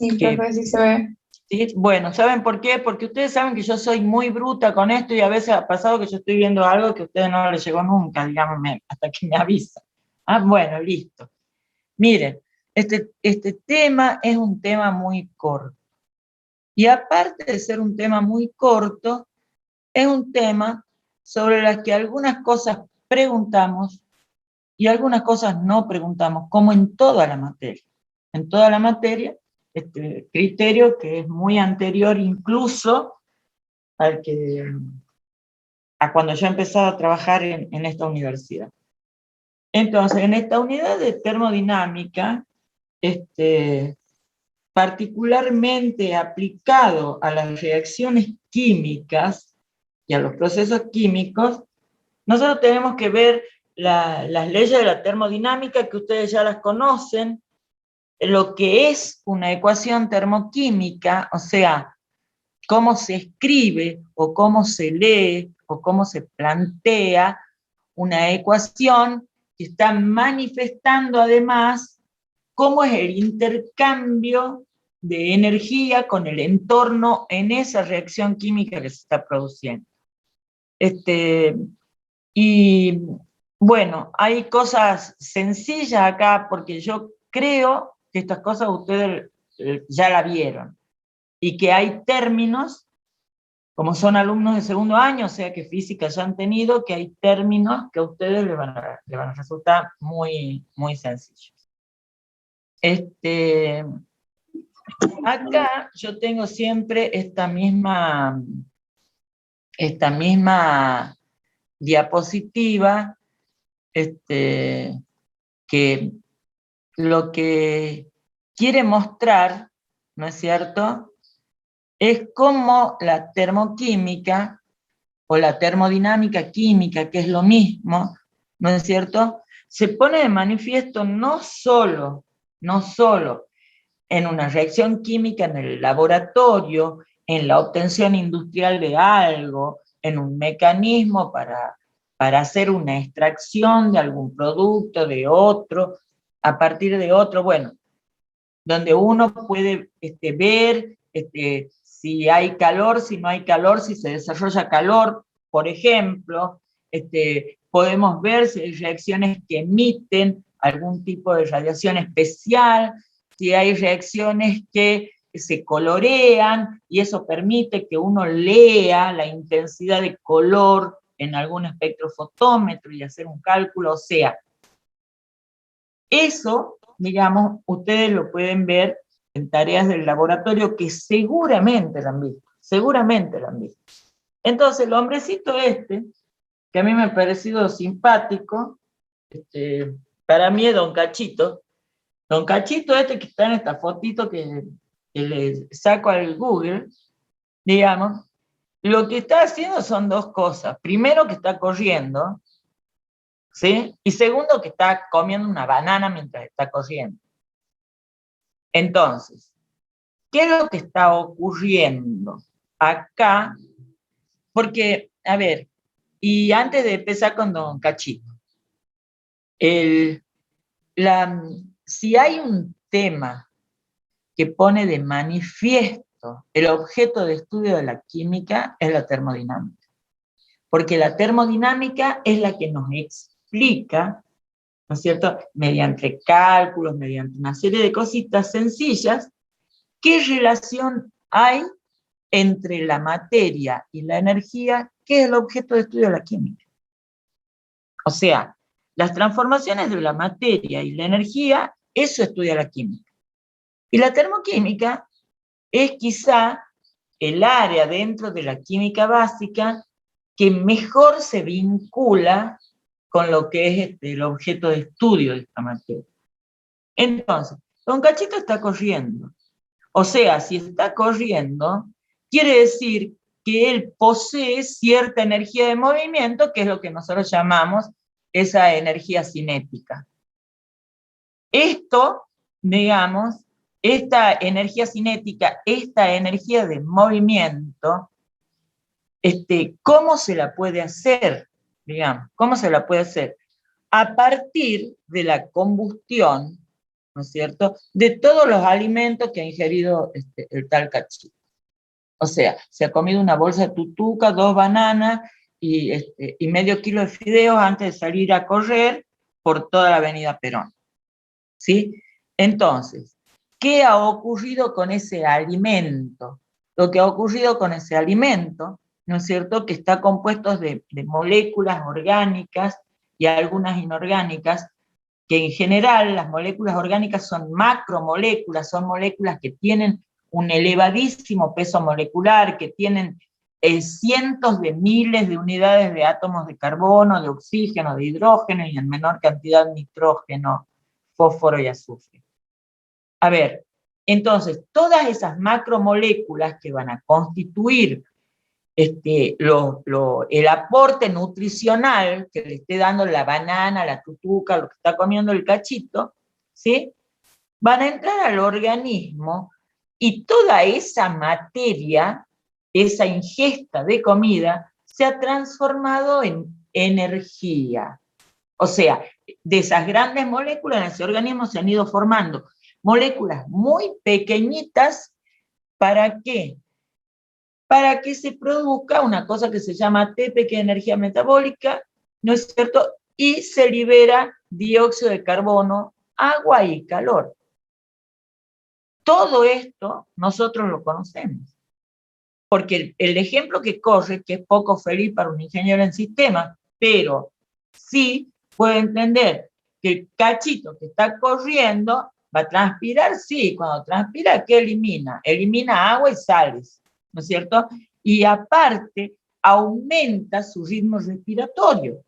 Sí, que, profe, sí se ve. ¿sí? Bueno, ¿saben por qué? Porque ustedes saben que yo soy muy bruta con esto y a veces ha pasado que yo estoy viendo algo que a ustedes no les llegó nunca, digamos, hasta que me avisan. Ah, bueno, listo. Miren, este tema es un tema muy corto. Y aparte de ser un tema muy corto, es un tema sobre las que algunas cosas preguntamos y algunas cosas no preguntamos, como en toda la materia. En toda la materia, este criterio que es muy anterior incluso al que, a cuando yo empezaba a trabajar en esta universidad. Entonces, en esta unidad de termodinámica, particularmente aplicado a las reacciones químicas y a los procesos químicos, nosotros tenemos que ver las leyes de la termodinámica, que ustedes ya las conocen, lo que es una ecuación termoquímica, o sea, cómo se escribe o cómo se lee o cómo se plantea una ecuación que está manifestando además cómo es el intercambio de energía con el entorno en esa reacción química que se está produciendo. Y bueno, hay cosas sencillas acá, porque yo creo que estas cosas ustedes ya la vieron, y que hay términos, como son alumnos de segundo año, o sea que física ya han tenido, que hay términos que a ustedes les van a resultar muy, muy sencillos. Acá yo tengo siempre esta misma diapositiva, que lo que quiere mostrar, ¿no es cierto?, es cómo la termoquímica o la termodinámica química, que es lo mismo, ¿no es cierto?, se pone de manifiesto no solo en una reacción química en el laboratorio, en la obtención industrial de algo, en un mecanismo para hacer una extracción de algún producto, de otro, a partir de otro, bueno, donde uno puede ver si hay calor, si no hay calor, si se desarrolla calor, por ejemplo, podemos ver si hay reacciones que emiten algún tipo de radiación especial, si hay reacciones que se colorean, y eso permite que uno lea la intensidad de color en algún espectrofotómetro y hacer un cálculo, o sea, eso, digamos, ustedes lo pueden ver en tareas del laboratorio que seguramente la han visto, seguramente la han visto. Entonces, el hombrecito que a mí me ha parecido simpático, para mí es Don Cachito. Don Cachito que está en esta fotito que le saco al Google, digamos, lo que está haciendo son dos cosas. Primero, que está corriendo, ¿sí? Y segundo, que está comiendo una banana mientras está corriendo. Entonces, ¿qué es lo que está ocurriendo acá? Porque, a ver, y antes de empezar con Don Cachito, si hay un tema que pone de manifiesto el objeto de estudio de la química, es la termodinámica. Porque la termodinámica es la que nos explica, ¿no es cierto?, mediante cálculos, mediante una serie de cositas sencillas, qué relación hay entre la materia y la energía, que es el objeto de estudio de la química. O sea, las transformaciones de la materia y la energía, eso estudia la química. Y la termoquímica es quizá el área dentro de la química básica que mejor se vincula con lo que es el objeto de estudio de esta materia. Entonces, Don Cachito está corriendo. O sea, si está corriendo, quiere decir que él posee cierta energía de movimiento, que es lo que nosotros llamamos esa energía cinética. Esto, digamos, esta energía cinética, esta energía de movimiento, ¿cómo se la puede hacer? Digamos, ¿cómo se la puede hacer? A partir de la combustión ¿no es cierto?, de todos los alimentos que ha ingerido el tal cachito. O sea, se ha comido una bolsa de tutuca, 2 bananas y medio kilo de fideos antes de salir a correr por toda la avenida Perón. ¿Sí? Entonces, ¿qué ha ocurrido con ese alimento? Lo que ha ocurrido con ese alimento, ¿no es cierto?, que está compuesto de moléculas orgánicas y algunas inorgánicas, que en general las moléculas orgánicas son macromoléculas, son moléculas que tienen un elevadísimo peso molecular, que tienen cientos de miles de unidades de átomos de carbono, de oxígeno, de hidrógeno y en menor cantidad nitrógeno, fósforo y azufre. A ver, entonces, todas esas macromoléculas que van a constituir el aporte nutricional que le esté dando la banana, la tutuca, lo que está comiendo el cachito, ¿sí?, van a entrar al organismo y toda esa materia, esa ingesta de comida, se ha transformado en energía. O sea, de esas grandes moléculas en ese organismo se han ido formando moléculas muy pequeñitas. ¿Para qué? Para que se produzca una cosa que se llama ATP, que es energía metabólica, ¿no es cierto? Y se libera dióxido de carbono, agua y calor. Todo esto nosotros lo conocemos. Porque el ejemplo que corre, que es poco feliz para un ingeniero en sistemas, pero sí puede entender que el cachito que está corriendo va a transpirar, sí, cuando transpira, ¿qué elimina? Elimina agua y sales, ¿no es cierto? Y aparte, aumenta su ritmo respiratorio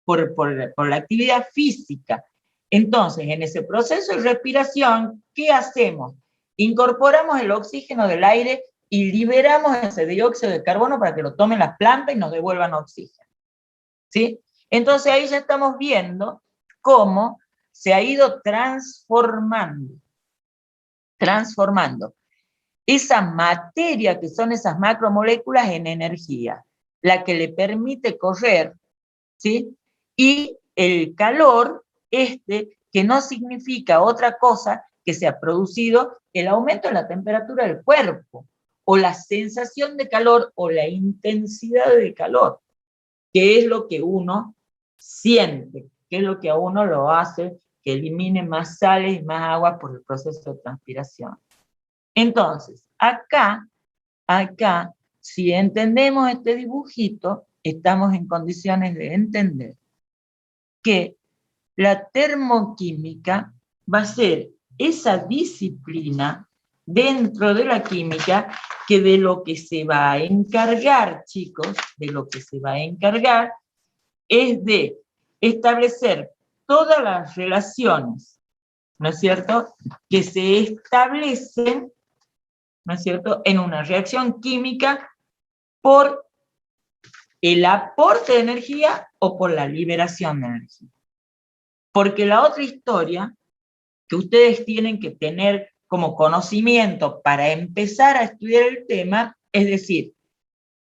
por la actividad física. Entonces, en ese proceso de respiración, ¿qué hacemos? Incorporamos el oxígeno del aire y liberamos ese dióxido de carbono para que lo tomen las plantas y nos devuelvan oxígeno. ¿Sí? Entonces ahí ya estamos viendo cómo se ha ido transformando esa materia que son esas macromoléculas en energía, la que le permite correr, ¿sí?, y el calor, que no significa otra cosa que se ha producido el aumento de la temperatura del cuerpo, o la sensación de calor, o la intensidad de calor, que es lo que uno siente, que es lo que a uno lo hace que elimine más sales y más agua por el proceso de transpiración. Entonces, acá, si entendemos este dibujito, estamos en condiciones de entender que la termoquímica va a ser esa disciplina dentro de la química que de lo que se va a encargar, chicos, de lo que se va a encargar es de establecer todas las relaciones, ¿no es cierto?, que se establecen, ¿no es cierto?, en una reacción química por el aporte de energía o por la liberación de energía. Porque la otra historia que ustedes tienen que tener como conocimiento para empezar a estudiar el tema, es decir,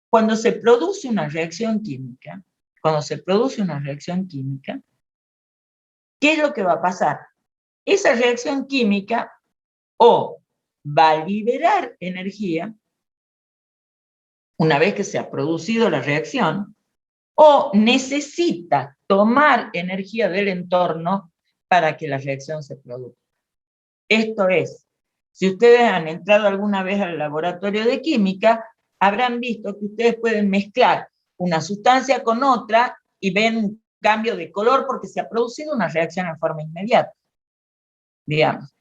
cuando se produce una reacción química, ¿qué es lo que va a pasar? Esa reacción química o va a liberar energía una vez que se ha producido la reacción, o necesita tomar energía del entorno para que la reacción se produzca. Esto es, si ustedes han entrado alguna vez al laboratorio de química, habrán visto que ustedes pueden mezclar una sustancia con otra y ven un cambio de color porque se ha producido una reacción en forma inmediata. Digamos,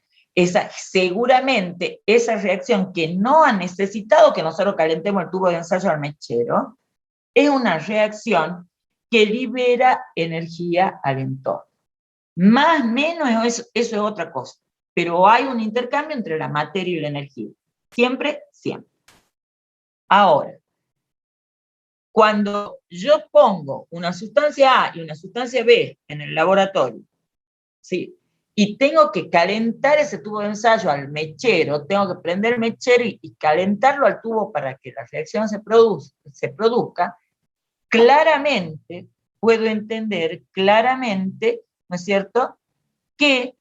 seguramente esa reacción que no ha necesitado que nosotros calentemos el tubo de ensayo al mechero, es una reacción que libera energía al entorno. Más o menos eso es otra cosa, pero hay un intercambio entre la materia y la energía. Siempre, siempre. Ahora, cuando yo pongo una sustancia A y una sustancia B en el laboratorio, ¿sí?, y tengo que calentar ese tubo de ensayo al mechero, tengo que prender el mechero y calentarlo al tubo para que la reacción se produzca, claramente puedo entender, ¿no es cierto?, que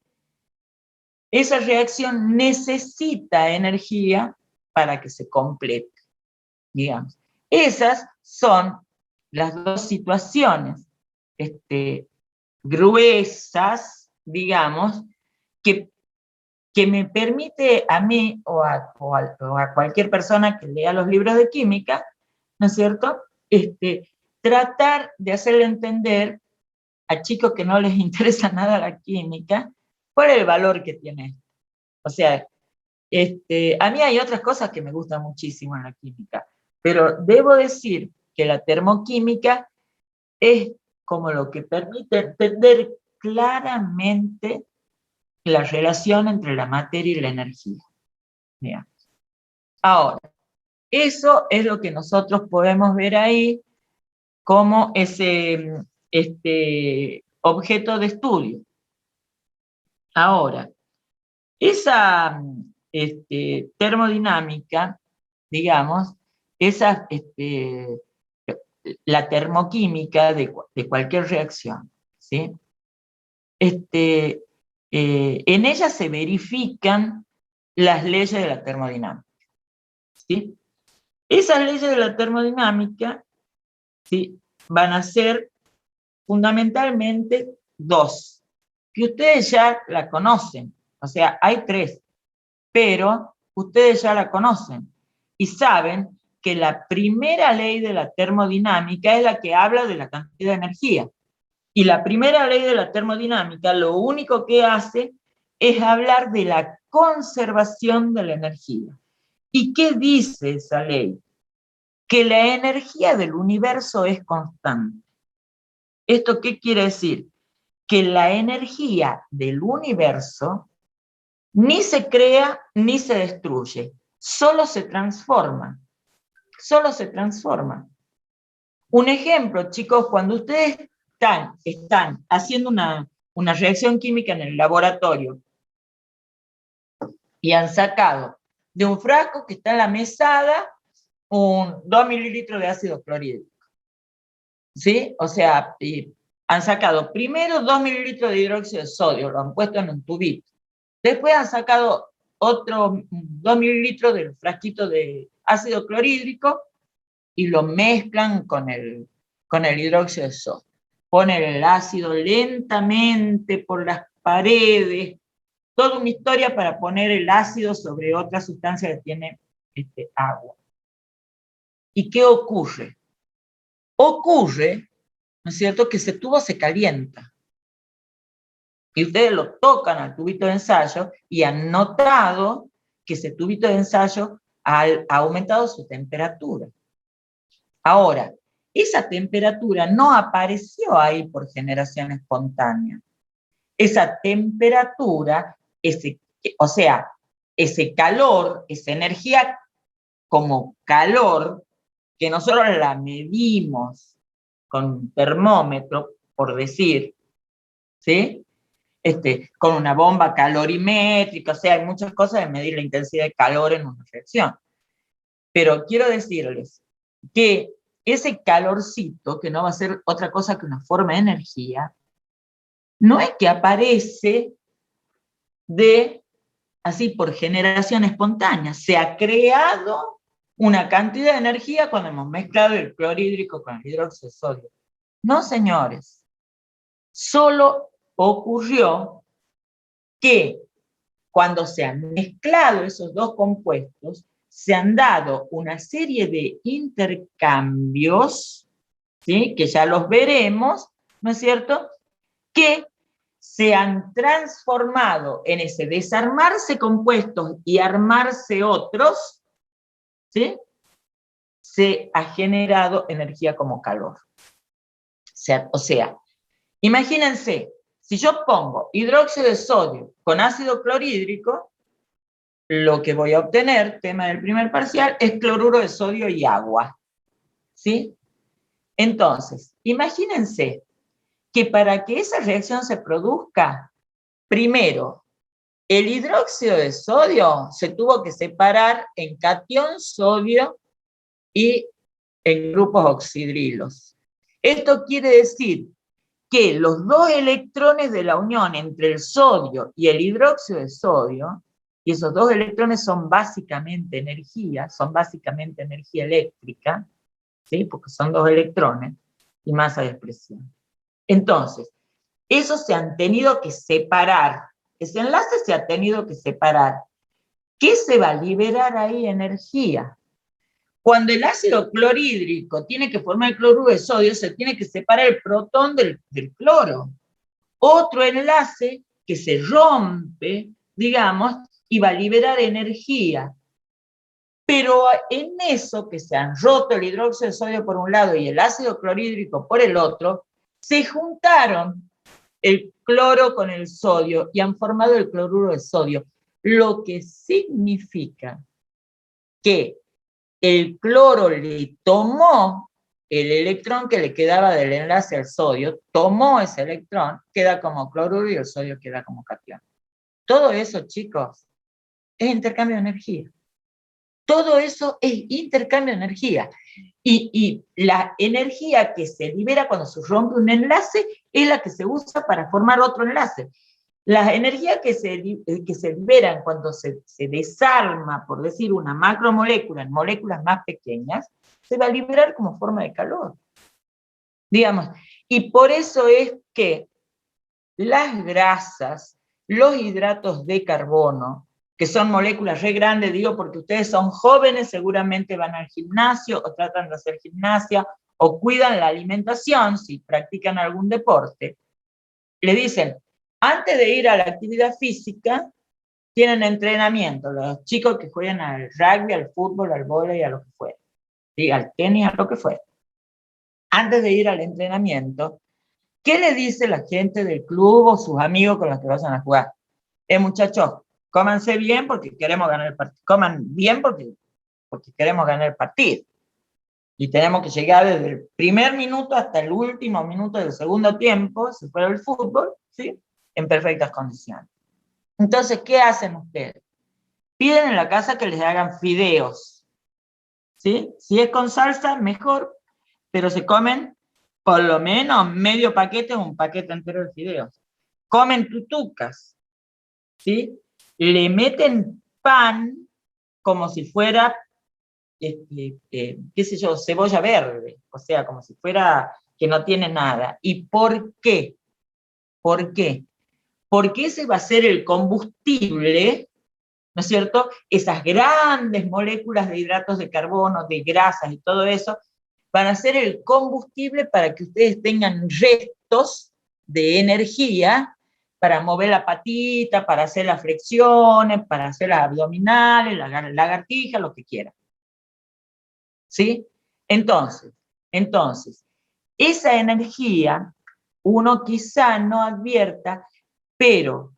esa reacción necesita energía para que se complete, digamos. Esas son las dos situaciones gruesas, digamos, que me permite a mí o a cualquier persona que lea los libros de química, ¿no es cierto?, tratar de hacerle entender a chicos que no les interesa nada la química, cuál es el valor que tiene. O sea, a mí hay otras cosas que me gustan muchísimo en la química, pero debo decir que la termoquímica es como lo que permite entender claramente la relación entre la materia y la energía. Bien. Ahora, eso es lo que nosotros podemos ver ahí como ese objeto de estudio. Ahora, esa termodinámica, digamos, la termoquímica de cualquier reacción, ¿sí? En ella se verifican las leyes de la termodinámica, ¿sí? Esas leyes de la termodinámica, ¿sí?, van a ser fundamentalmente dos, que ustedes ya la conocen, o sea, hay tres, pero ustedes ya la conocen y saben que la primera ley de la termodinámica es la que habla de la cantidad de energía. Y la primera ley de la termodinámica lo único que hace es hablar de la conservación de la energía. ¿Y qué dice esa ley? Que la energía del universo es constante. ¿Esto qué quiere decir? Que la energía del universo ni se crea ni se destruye, solo se transforma. Solo se transforma. Un ejemplo, chicos, cuando ustedes están haciendo una reacción química en el laboratorio y han sacado de un frasco que está en la mesada 2 mililitros de ácido clorhídrico, ¿sí? O sea, han sacado primero 2 mililitros de hidróxido de sodio, lo han puesto en un tubito. Después han sacado otros 2 mililitros del frasquito de ácido clorhídrico y lo mezclan con el hidróxido de sodio. Ponen el ácido lentamente por las paredes, toda una historia para poner el ácido sobre otra sustancia que tiene agua. ¿Y qué ocurre? Ocurre, ¿no es cierto?, que ese tubo se calienta. Y ustedes lo tocan al tubito de ensayo y han notado que ese tubito de ensayo ha aumentado su temperatura. Ahora, esa temperatura no apareció ahí por generación espontánea. Esa temperatura, ese calor, esa energía como calor, que nosotros la medimos con un termómetro, por decir, ¿sí?, con una bomba calorimétrica, o sea, hay muchas cosas de medir la intensidad de calor en una reacción. Pero quiero decirles que ese calorcito, que no va a ser otra cosa que una forma de energía, no es que aparece así por generación espontánea. Se ha creado una cantidad de energía cuando hemos mezclado el clorhídrico con el hidróxido de sodio. No, señores. Solo ocurrió que cuando se han mezclado esos dos compuestos, se han dado una serie de intercambios, ¿sí?, que ya los veremos, ¿no es cierto?, que se han transformado en ese desarmarse compuestos y armarse otros, ¿sí?, se ha generado energía como calor. O sea, imagínense, si yo pongo hidróxido de sodio con ácido clorhídrico, lo que voy a obtener, tema del primer parcial, es cloruro de sodio y agua, ¿sí? Entonces, imagínense que para que esa reacción se produzca, primero, el hidróxido de sodio se tuvo que separar en catión sodio y en grupos oxidrilos. Esto quiere decir que los dos electrones de la unión entre el sodio y el hidróxido de sodio, y esos dos electrones son básicamente energía eléctrica, ¿sí? Porque son dos electrones y masa de expresión. Entonces, esos se han tenido que separar, ese enlace se ha tenido que separar. ¿Qué se va a liberar ahí? Energía. Cuando el ácido clorhídrico tiene que formar el cloruro de sodio, se tiene que separar el protón del cloro. Otro enlace que se rompe, digamos, y va a liberar energía. Pero en eso, que se han roto el hidróxido de sodio por un lado y el ácido clorhídrico por el otro, se juntaron el cloro con el sodio y han formado el cloruro de sodio, lo que significa que el cloro le tomó el electrón que le quedaba del enlace al sodio, tomó ese electrón, queda como cloruro y el sodio queda como catión. Todo eso, chicos, es intercambio de energía. Todo eso es intercambio de energía. Y la energía que se libera cuando se rompe un enlace es la que se usa para formar otro enlace. Las energías que se liberan cuando se desarma, por decir, una macromolécula en moléculas más pequeñas, se va a liberar como forma de calor. Digamos, y por eso es que las grasas, los hidratos de carbono, que son moléculas re grandes, digo porque ustedes son jóvenes, seguramente van al gimnasio o tratan de hacer gimnasia o cuidan la alimentación si practican algún deporte, le dicen, antes de ir a la actividad física, tienen entrenamiento, los chicos que juegan al rugby, al fútbol, al vóley, a lo que fuera, ¿sí? Al tenis, a lo que fuera. Antes de ir al entrenamiento, ¿qué le dice la gente del club o sus amigos con los que vayan a jugar? Muchachos, cómanse bien porque queremos ganar el partido. Coman bien porque queremos ganar el partido. Y tenemos que llegar desde el primer minuto hasta el último minuto del segundo tiempo, si fuera el fútbol, ¿sí? En perfectas condiciones. Entonces, ¿qué hacen ustedes? Piden en la casa que les hagan fideos, ¿sí? Si es con salsa, mejor, pero se comen por lo menos medio paquete o un paquete entero de fideos. Comen tutucas, ¿sí? Le meten pan como si fuera, qué sé yo, cebolla verde, o sea, como si fuera que no tiene nada. ¿Y por qué? ¿Por qué? Porque ese va a ser el combustible, ¿no es cierto? Esas grandes moléculas de hidratos de carbono, de grasas y todo eso, van a ser el combustible para que ustedes tengan restos de energía para mover la patita, para hacer las flexiones, para hacer las abdominales, la lagartija, lo que quieran. ¿Sí? Entonces, esa energía uno quizá no advierta, pero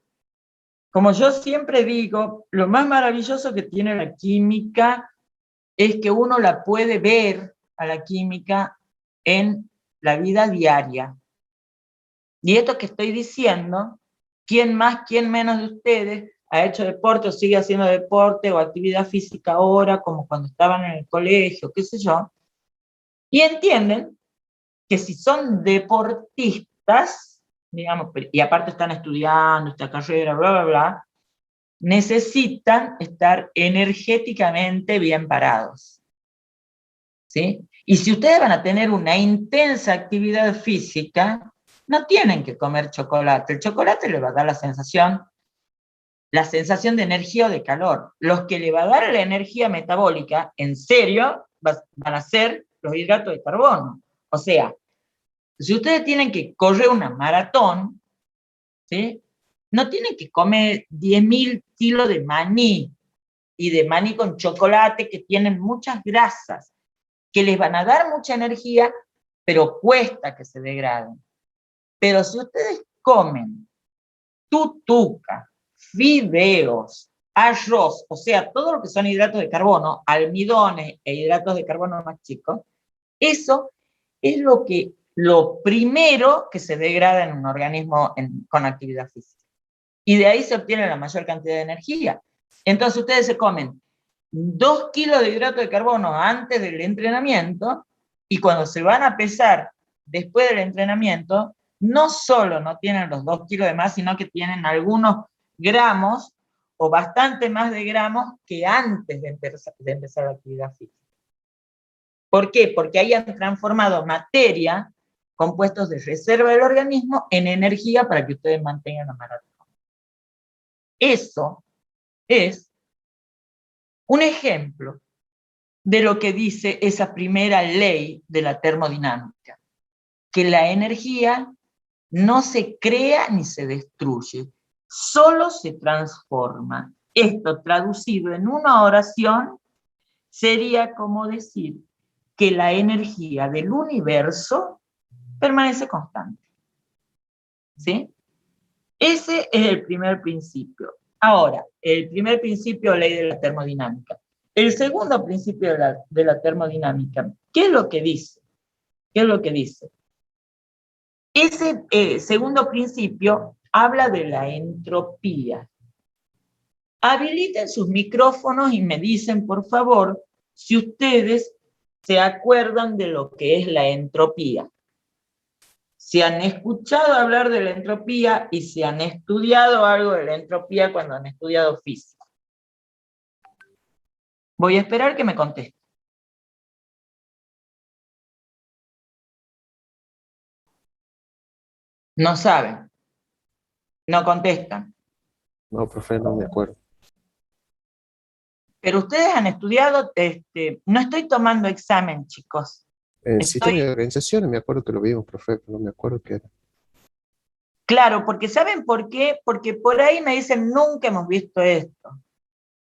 como yo siempre digo, lo más maravilloso que tiene la química es que uno la puede ver a la química en la vida diaria. Y esto que estoy diciendo, ¿quién más, quién menos de ustedes ha hecho deporte o sigue haciendo deporte o actividad física ahora, como cuando estaban en el colegio, qué sé yo? Y entienden que si son deportistas, digamos, y aparte están estudiando esta carrera, bla, bla, bla, necesitan estar energéticamente bien parados. ¿Sí? Y si ustedes van a tener una intensa actividad física, no tienen que comer chocolate. El chocolate les va a dar la sensación de energía o de calor. Los que le va a dar la energía metabólica, en serio, van a ser los hidratos de carbono. O sea, si ustedes tienen que correr una maratón, ¿sí? No tienen que comer 10.000 kilos de maní, y de maní con chocolate, que tienen muchas grasas, que les van a dar mucha energía, pero cuesta que se degraden. Pero si ustedes comen tutuca, fideos, arroz, o sea, todo lo que son hidratos de carbono, almidones e hidratos de carbono más chicos, eso es lo primero que se degrada en un organismo con actividad física. Y de ahí se obtiene la mayor cantidad de energía. Entonces ustedes se comen 2 kilos de hidrato de carbono antes del entrenamiento, y cuando se van a pesar después del entrenamiento, no solo no tienen los 2 kilos de más, sino que tienen algunos gramos o bastante más de gramos que antes de empezar la actividad física. ¿Por qué? Porque hayan transformado materia, compuestos de reserva del organismo, en energía para que ustedes mantengan la maratón. Eso es un ejemplo de lo que dice esa primera ley de la termodinámica, que la energía no se crea ni se destruye, solo se transforma. Esto traducido en una oración sería como decir que la energía del universo permanece constante. ¿Sí? Ese es el primer principio. Ahora, el primer principio, ley de la termodinámica. El segundo principio de la termodinámica, ¿qué es lo que dice? ¿Qué es lo que dice? Ese segundo principio habla de la entropía. Habiliten sus micrófonos y me dicen, por favor, si ustedes se acuerdan de lo que es la entropía. Si han escuchado hablar de la entropía y si han estudiado algo de la entropía cuando han estudiado física. Voy a esperar que me contesten. No saben. No contestan. No, profe, no me acuerdo. Pero ustedes han estudiado, no estoy tomando examen, chicos. El Estoy, sistema de organización, me acuerdo que lo vimos, profe, pero no me acuerdo qué era. claro, porque ¿saben por qué? Porque por ahí me dicen, nunca hemos visto esto.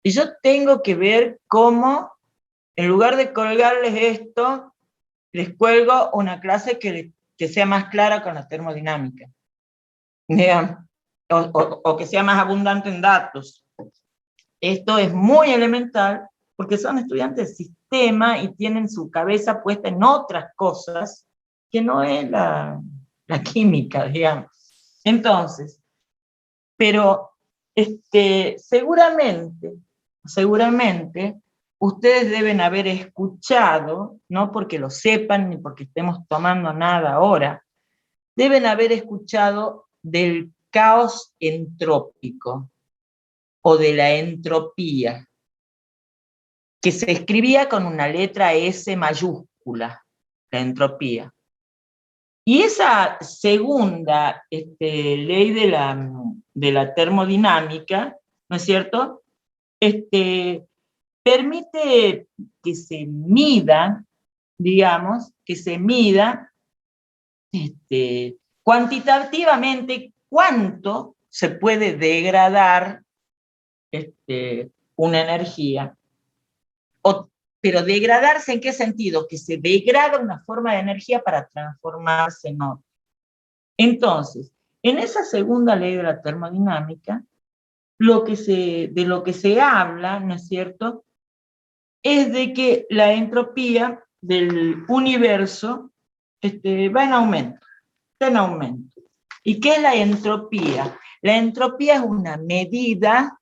Y yo tengo que ver cómo, en lugar de colgarles esto, les cuelgo una clase que sea más clara con la termodinámica. Digamos, o que sea más abundante en datos. Esto es muy elemental porque son estudiantes de sistema y tienen su cabeza puesta en otras cosas que no es la química, digamos. Entonces, pero seguramente ustedes deben haber escuchado, no porque lo sepan ni porque estemos tomando nada ahora, deben haber escuchado del caos entrópico o de la entropía, que se escribía con una letra S mayúscula, la entropía. Y esa segunda ley de la termodinámica, ¿no es cierto?, permite que se mida, digamos, que se mida cuantitativamente cuánto se puede degradar una energía. Pero degradarse, ¿en qué sentido? Que se degrada una forma de energía para transformarse en otra. Entonces, en esa segunda ley de la termodinámica, de lo que se habla, ¿no es cierto?, es de que la entropía del universo va en aumento, está en aumento. ¿Y qué es la entropía? La entropía es una medida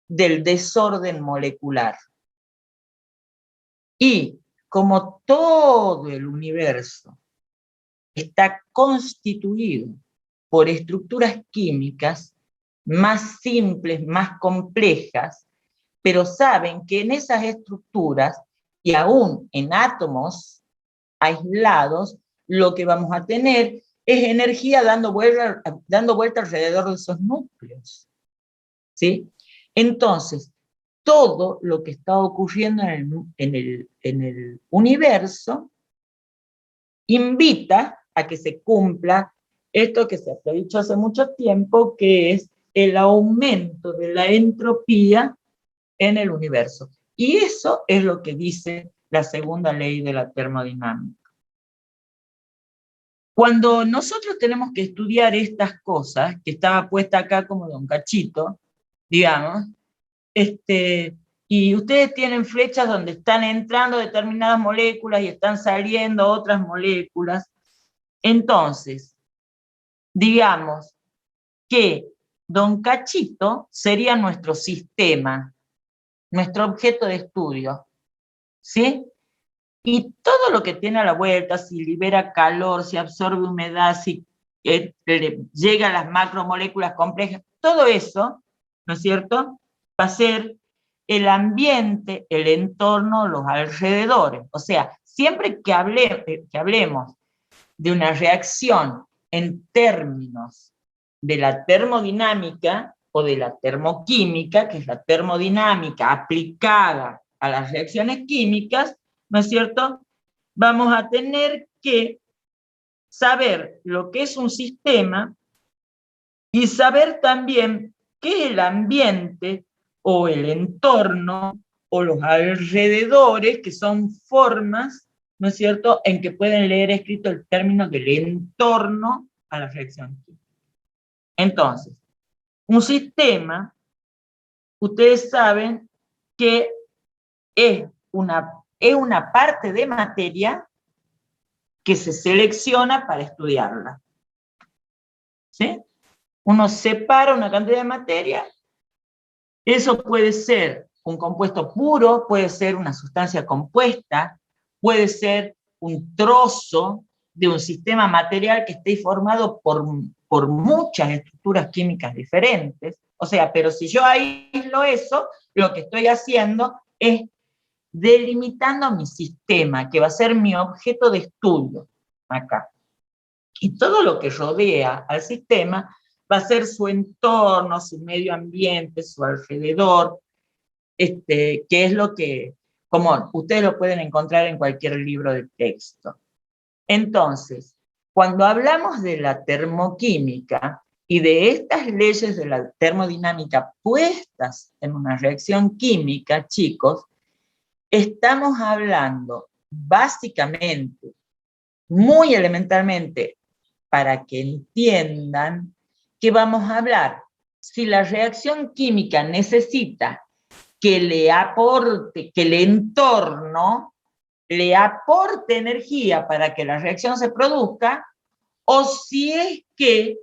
del desorden molecular. Y como todo el universo está constituido por estructuras químicas más simples, más complejas, pero saben que en esas estructuras y aún en átomos aislados, lo que vamos a tener es energía dando vuelta alrededor de esos núcleos. ¿Sí? Entonces, todo lo que está ocurriendo en el universo invita a que se cumpla esto que se ha dicho hace mucho tiempo, que es el aumento de la entropía en el universo. Y eso es lo que dice la segunda ley de la termodinámica. Cuando nosotros tenemos que estudiar estas cosas, que estaba puesta acá como de un cachito, digamos, y ustedes tienen flechas donde están entrando determinadas moléculas y están saliendo otras moléculas. Entonces, digamos que Don Cachito sería nuestro sistema, nuestro objeto de estudio, ¿sí? Y todo lo que tiene a la vuelta, si libera calor, si absorbe humedad, si llega a las macromoléculas complejas, todo eso, ¿no es cierto?, va a ser el ambiente, el entorno, los alrededores. O sea, siempre que hablemos de una reacción en términos de la termodinámica o de la termoquímica, que es la termodinámica aplicada a las reacciones químicas, ¿no es cierto?, vamos a tener que saber lo que es un sistema y saber también qué es el ambiente o el entorno o los alrededores, que son formas, ¿no es cierto?, en que pueden leer escrito el término del entorno a la reacción química. Entonces, un sistema, ustedes saben que es una parte de materia que se selecciona para estudiarla. ¿Sí? Uno separa una cantidad de materia, eso puede ser un compuesto puro, puede ser una sustancia compuesta, puede ser un trozo de un sistema material que esté formado por muchas estructuras químicas diferentes. O sea, pero si yo aíslo eso, lo que estoy haciendo es delimitando mi sistema, que va a ser mi objeto de estudio acá. Y todo lo que rodea al sistema va a ser su entorno, su medio ambiente, su alrededor, que es lo que, como ustedes lo pueden encontrar en cualquier libro de texto. Entonces, cuando hablamos de la termoquímica y de estas leyes de la termodinámica puestas en una reacción química, chicos, estamos hablando básicamente, muy elementalmente, para que entiendan que vamos a hablar, si la reacción química necesita que le aporte, que el entorno le aporte energía para que la reacción se produzca, o si es que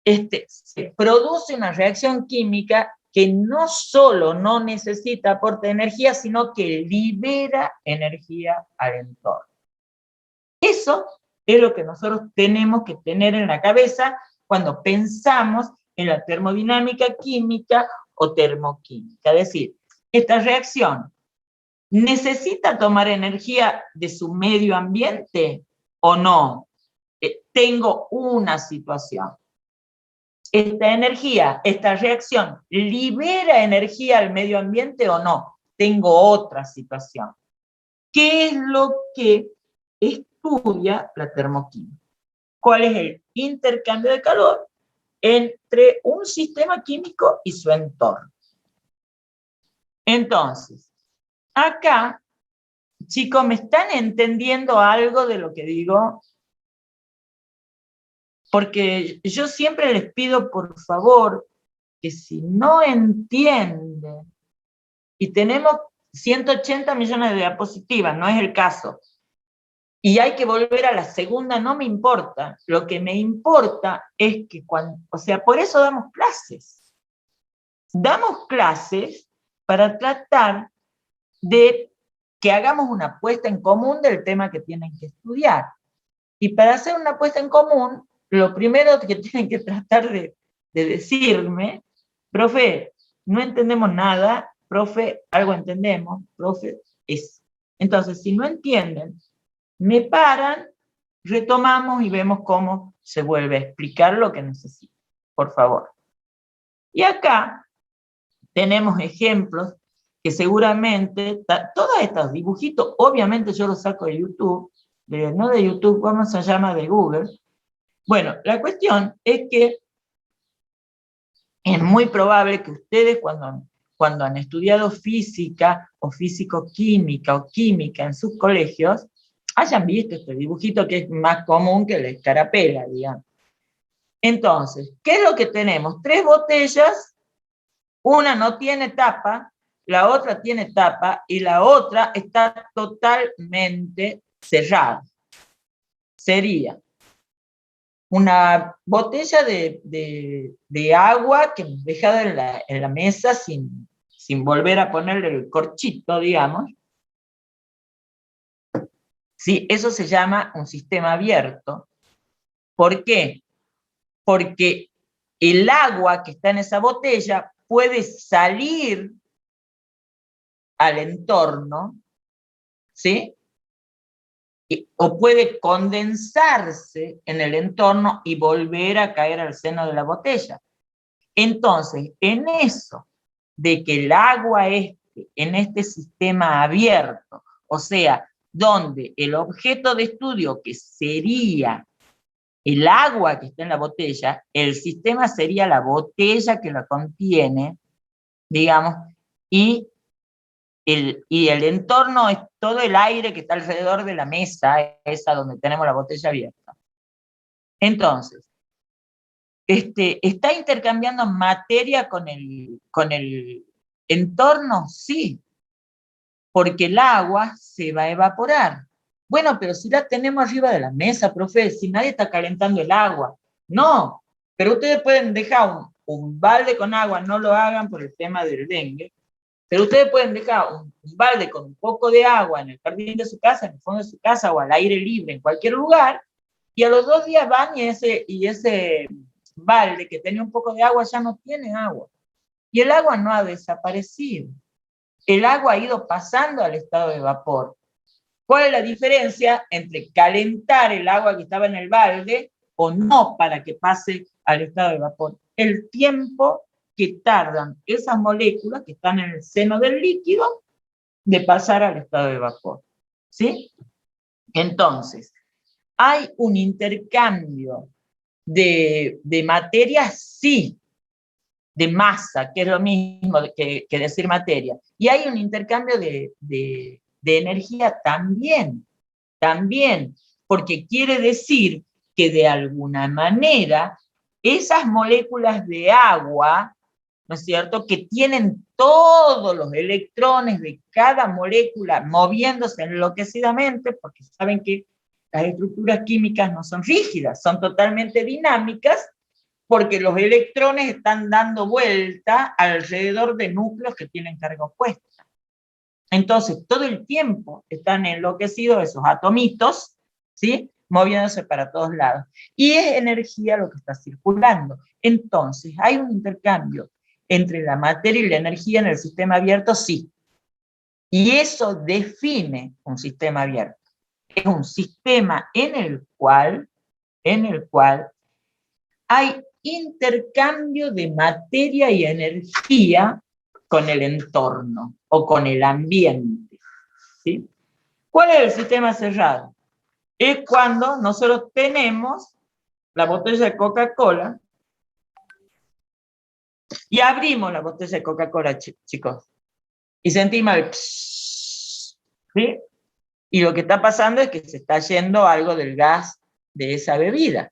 se produce una reacción química que no solo no necesita aporte de energía, sino que libera energía al entorno. Eso es lo que nosotros tenemos que tener en la cabeza cuando pensamos en la termodinámica química o termoquímica. Es decir, esta reacción necesita tomar energía de su medio ambiente o no. Tengo una situación. Esta energía, esta reacción, ¿libera energía al medio ambiente o no? Tengo otra situación. ¿Qué es lo que estudia la termoquímica? ¿Cuál es el intercambio de calor entre un sistema químico y su entorno? Entonces, acá, chicos, ¿me están entendiendo algo de lo que digo? Porque yo siempre les pido, por favor, que si no entienden, y tenemos 180 millones de diapositivas, no es el caso, y hay que volver a la segunda, no me importa. Lo que me importa es que o sea, por eso damos clases. Damos clases para tratar de que hagamos una puesta en común del tema que tienen que estudiar. Y para hacer una puesta en común, lo primero que tienen que tratar de decirme, profe, no entendemos nada, profe, algo entendemos, profe, eso. Entonces, si no entienden, me paran, retomamos y vemos cómo se vuelve a explicar lo que necesito, por favor. Y acá tenemos ejemplos que seguramente, todos estos dibujitos, obviamente yo los saco de YouTube, no de YouTube, ¿cómo se llama? De Google. Bueno, la cuestión es que es muy probable que ustedes cuando han estudiado física o físico-química o química en sus colegios, hayan visto este dibujito que es más común que la escarapela, digamos. Entonces, ¿qué es lo que tenemos? 3 botellas, una no tiene tapa, la otra tiene tapa y la otra está totalmente cerrada. Sería una botella de agua que hemos dejado en la mesa sin volver a ponerle el corchito, digamos. Sí, eso se llama un sistema abierto. ¿Por qué? Porque el agua que está en esa botella puede salir al entorno, ¿sí? O puede condensarse en el entorno y volver a caer al seno de la botella. Entonces, en eso de que el agua en este sistema abierto, o sea, donde el objeto de estudio que sería el agua que está en la botella, el sistema sería la botella que la contiene, digamos, y el entorno es todo el aire que está alrededor de la mesa, esa donde tenemos la botella abierta. Entonces, ¿está intercambiando materia con el entorno? Sí, porque el agua se va a evaporar. Bueno, pero si la tenemos arriba de la mesa, profe, si nadie está calentando el agua. No, pero ustedes pueden dejar un balde con agua, no lo hagan por el tema del dengue, pero ustedes pueden dejar un balde con un poco de agua en el jardín de su casa, en el fondo de su casa o al aire libre, en cualquier lugar, y a los 2 días van y ese balde que tenía un poco de agua ya no tiene agua. Y el agua no ha desaparecido. El agua ha ido pasando al estado de vapor. ¿Cuál es la diferencia entre calentar el agua que estaba en el balde o no para que pase al estado de vapor? El tiempo que tardan esas moléculas que están en el seno del líquido de pasar al estado de vapor. ¿Sí? Entonces, ¿hay un intercambio de materia? Sí, de masa, que es lo mismo que decir materia. Y hay un intercambio de energía también, porque quiere decir que de alguna manera esas moléculas de agua, ¿no es cierto?, que tienen todos los electrones de cada molécula moviéndose enloquecidamente, porque saben que las estructuras químicas no son rígidas, son totalmente dinámicas, porque los electrones están dando vuelta alrededor de núcleos que tienen carga opuesta. Entonces, todo el tiempo están enloquecidos esos atomitos, ¿sí?, moviéndose para todos lados. Y es energía lo que está circulando. Entonces, ¿hay un intercambio entre la materia y la energía en el sistema abierto? Sí. Y eso define un sistema abierto. Es un sistema en el cual hay intercambio de materia y energía con el entorno o con el ambiente. ¿Sí? ¿Cuál es el sistema cerrado? Es cuando nosotros tenemos la botella de Coca-Cola y abrimos la botella de Coca-Cola, chicos, y sentimos el psh, ¿sí? Y lo que está pasando es que se está yendo algo del gas de esa bebida,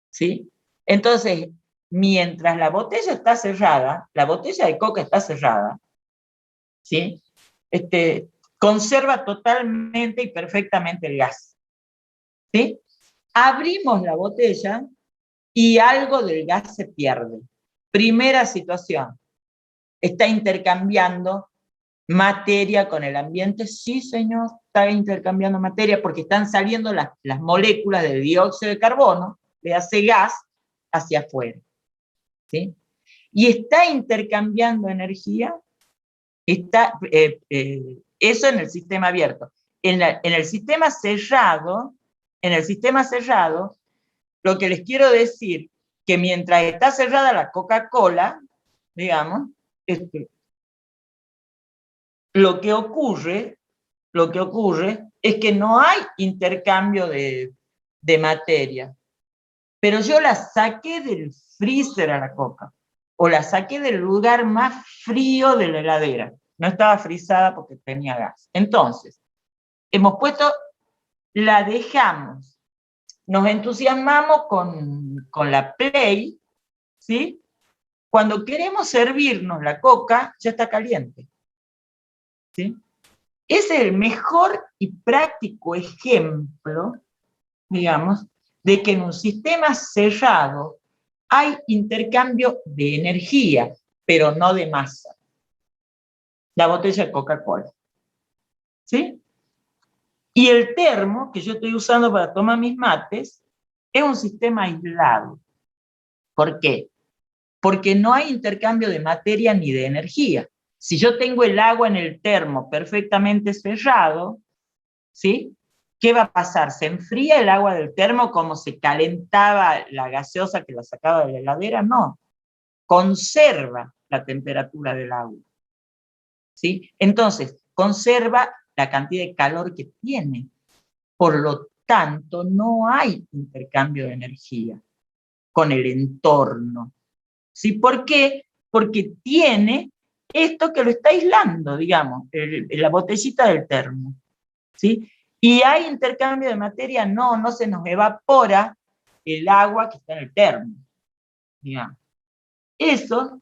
¿sí? Entonces, mientras la botella está cerrada, la botella de coca está cerrada, ¿sí? Conserva totalmente y perfectamente el gas, ¿sí? Abrimos la botella y algo del gas se pierde. Primera situación, está intercambiando materia con el ambiente. Sí, señor, está intercambiando materia porque están saliendo las moléculas de dióxido de carbono, de ese gas, hacia afuera. ¿Sí? Y está intercambiando energía, eso en el sistema abierto. En el sistema cerrado, lo que les quiero decir, que mientras está cerrada la Coca-Cola, digamos, lo que ocurre es que no hay intercambio de materia. Pero yo la saqué del freezer a la coca, o la saqué del lugar más frío de la heladera. No estaba frizada porque tenía gas. Entonces, la dejamos, nos entusiasmamos con la Play, ¿sí? Cuando queremos servirnos la coca, ya está caliente, ¿sí? Ese es el mejor y práctico ejemplo, digamos, de que en un sistema cerrado hay intercambio de energía, pero no de masa. La botella de Coca-Cola. ¿Sí? Y el termo que yo estoy usando para tomar mis mates es un sistema aislado. ¿Por qué? Porque no hay intercambio de materia ni de energía. Si yo tengo el agua en el termo perfectamente cerrado, ¿sí? ¿Qué va a pasar? ¿Se enfría el agua del termo como se calentaba la gaseosa que la sacaba de la heladera? No, conserva la temperatura del agua, ¿sí? Entonces, conserva la cantidad de calor que tiene. Por lo tanto, no hay intercambio de energía con el entorno. ¿Sí? ¿Por qué? Porque tiene esto que lo está aislando, digamos, la botellita del termo. ¿Sí? ¿Y hay intercambio de materia? No, no se nos evapora el agua que está en el termo. Digamos. Eso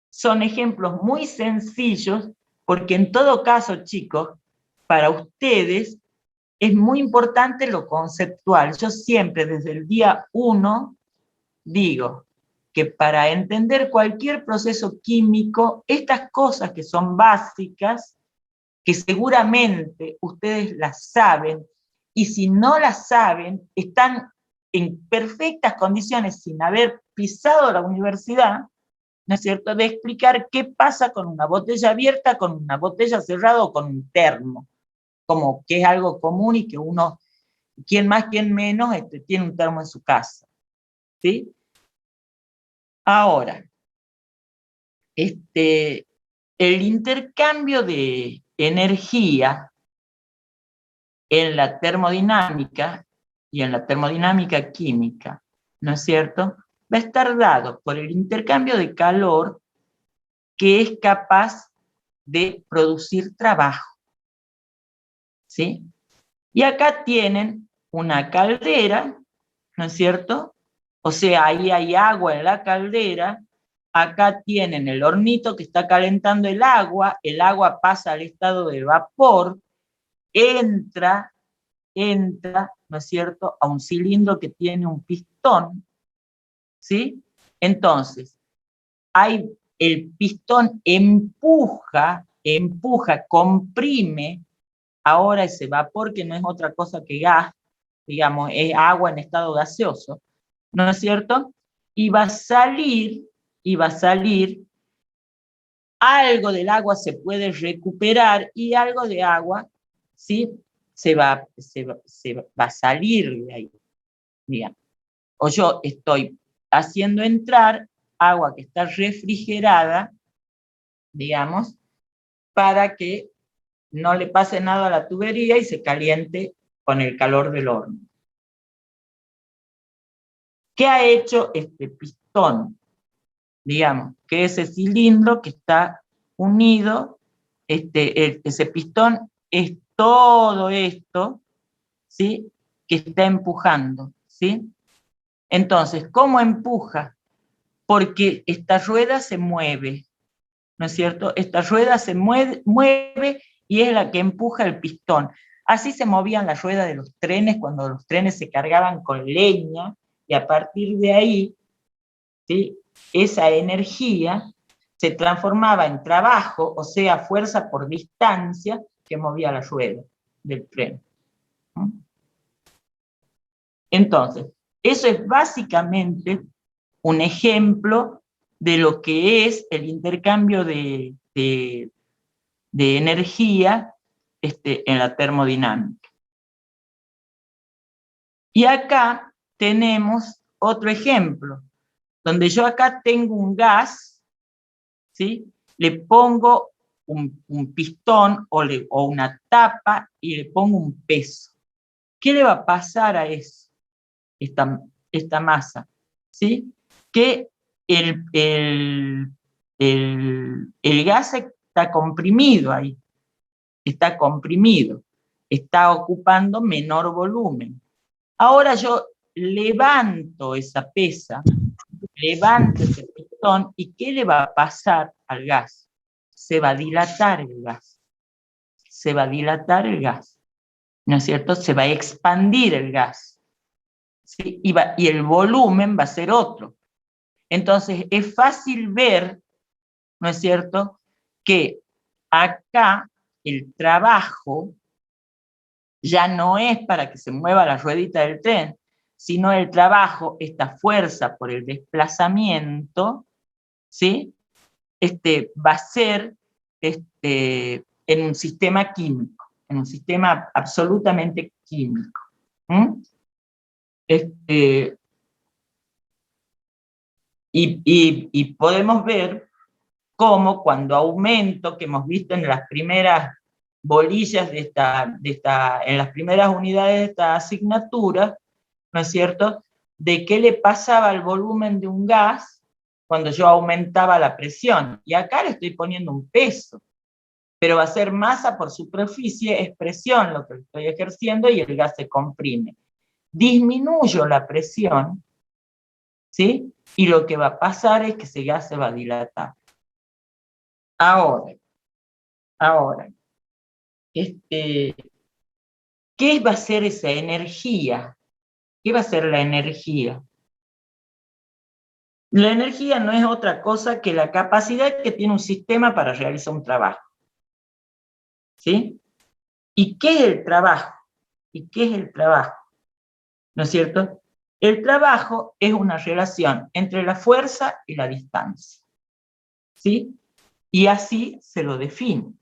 son ejemplos muy sencillos, porque en todo caso, chicos, para ustedes es muy importante lo conceptual. Yo siempre, desde el día 1, digo que para entender cualquier proceso químico, estas cosas que son básicas, que seguramente ustedes las saben, y si no las saben, están en perfectas condiciones, sin haber pisado la universidad, ¿no es cierto?, de explicar qué pasa con una botella abierta, con una botella cerrada o con un termo, como que es algo común y que uno, quien más, quien menos, tiene un termo en su casa, ¿sí? Ahora, el intercambio de energía en la termodinámica y en la termodinámica química, ¿no es cierto?, va a estar dado por el intercambio de calor que es capaz de producir trabajo, ¿sí? Y acá tienen una caldera, ¿no es cierto? O sea, ahí hay agua en la caldera, acá tienen el hornito que está calentando el agua pasa al estado de vapor, entra, ¿no es cierto?, a un cilindro que tiene un pistón, ¿sí? Entonces, el pistón empuja, comprime ahora ese vapor, que no es otra cosa que gas, digamos, es agua en estado gaseoso, ¿no es cierto? Y va a salir, algo del agua se puede recuperar y algo de agua, ¿sí?, se va a salir de ahí, digamos. O yo estoy haciendo entrar agua que está refrigerada, digamos, para que no le pase nada a la tubería y se caliente con el calor del horno. ¿Qué ha hecho este pistón? Digamos, que ese cilindro que está unido, ese pistón es todo esto, ¿sí?, que está empujando, ¿sí? Entonces, ¿cómo empuja? Porque esta rueda se mueve, ¿no es cierto? Esta rueda se mueve y es la que empuja el pistón. Así se movían las ruedas de los trenes cuando los trenes se cargaban con leña, y a partir de ahí, ¿sí?, esa energía se transformaba en trabajo, o sea, fuerza por distancia, que movía la rueda del tren. Entonces, eso es básicamente un ejemplo de lo que es el intercambio de energía en la termodinámica. Y acá tenemos otro ejemplo, donde yo acá tengo un gas, ¿sí?, le pongo un pistón o una tapa y le pongo un peso. ¿Qué le va a pasar a eso? Esta masa, ¿sí? Que el gas está comprimido ahí, está comprimido, está ocupando menor volumen. Ahora yo levanto esa pesa, levanto ese pistón, ¿y qué le va a pasar al gas? Se va a dilatar el gas. Se va a dilatar el gas, ¿no es cierto? Se va a expandir el gas, ¿sí? Y el volumen va a ser otro. Entonces, es fácil ver, ¿no es cierto?, que acá el trabajo ya no es para que se mueva la ruedita del tren, sino el trabajo, esta fuerza por el desplazamiento, ¿sí? Va a ser en un sistema químico, en un sistema absolutamente químico. Y podemos ver cómo cuando aumento, que hemos visto en las primeras bolillas en las primeras unidades de esta asignatura, ¿no es cierto?, de qué le pasaba al volumen de un gas cuando yo aumentaba la presión. Y acá le estoy poniendo un peso, pero va a ser masa por superficie, es presión lo que estoy ejerciendo y el gas se comprime. Disminuyo la presión, ¿sí? Y lo que va a pasar es que ese gas se va a dilatar. Ahora, ¿qué va a ser esa energía? ¿Qué va a ser la energía? La energía no es otra cosa que la capacidad que tiene un sistema para realizar un trabajo. ¿Sí? ¿Y qué es el trabajo? ¿Y qué es el trabajo? ¿No es cierto? El trabajo es una relación entre la fuerza y la distancia. ¿Sí? Y así se lo define.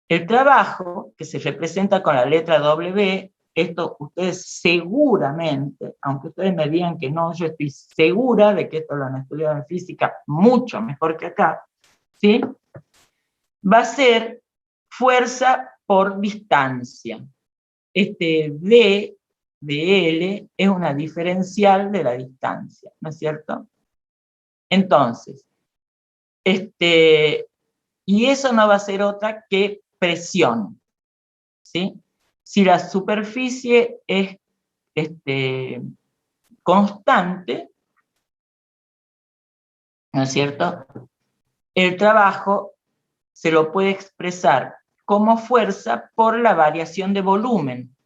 El trabajo, que se representa con la letra W, esto ustedes seguramente, aunque ustedes me digan que no, yo estoy segura de que esto lo han estudiado en física mucho mejor que acá, ¿sí? Va a ser fuerza por distancia. V de L es una diferencial de la distancia, ¿no es cierto? Entonces, y eso no va a ser otra que presión, ¿sí? Si la superficie es constante, ¿no es cierto?, el trabajo se lo puede expresar como fuerza por la variación de volumen,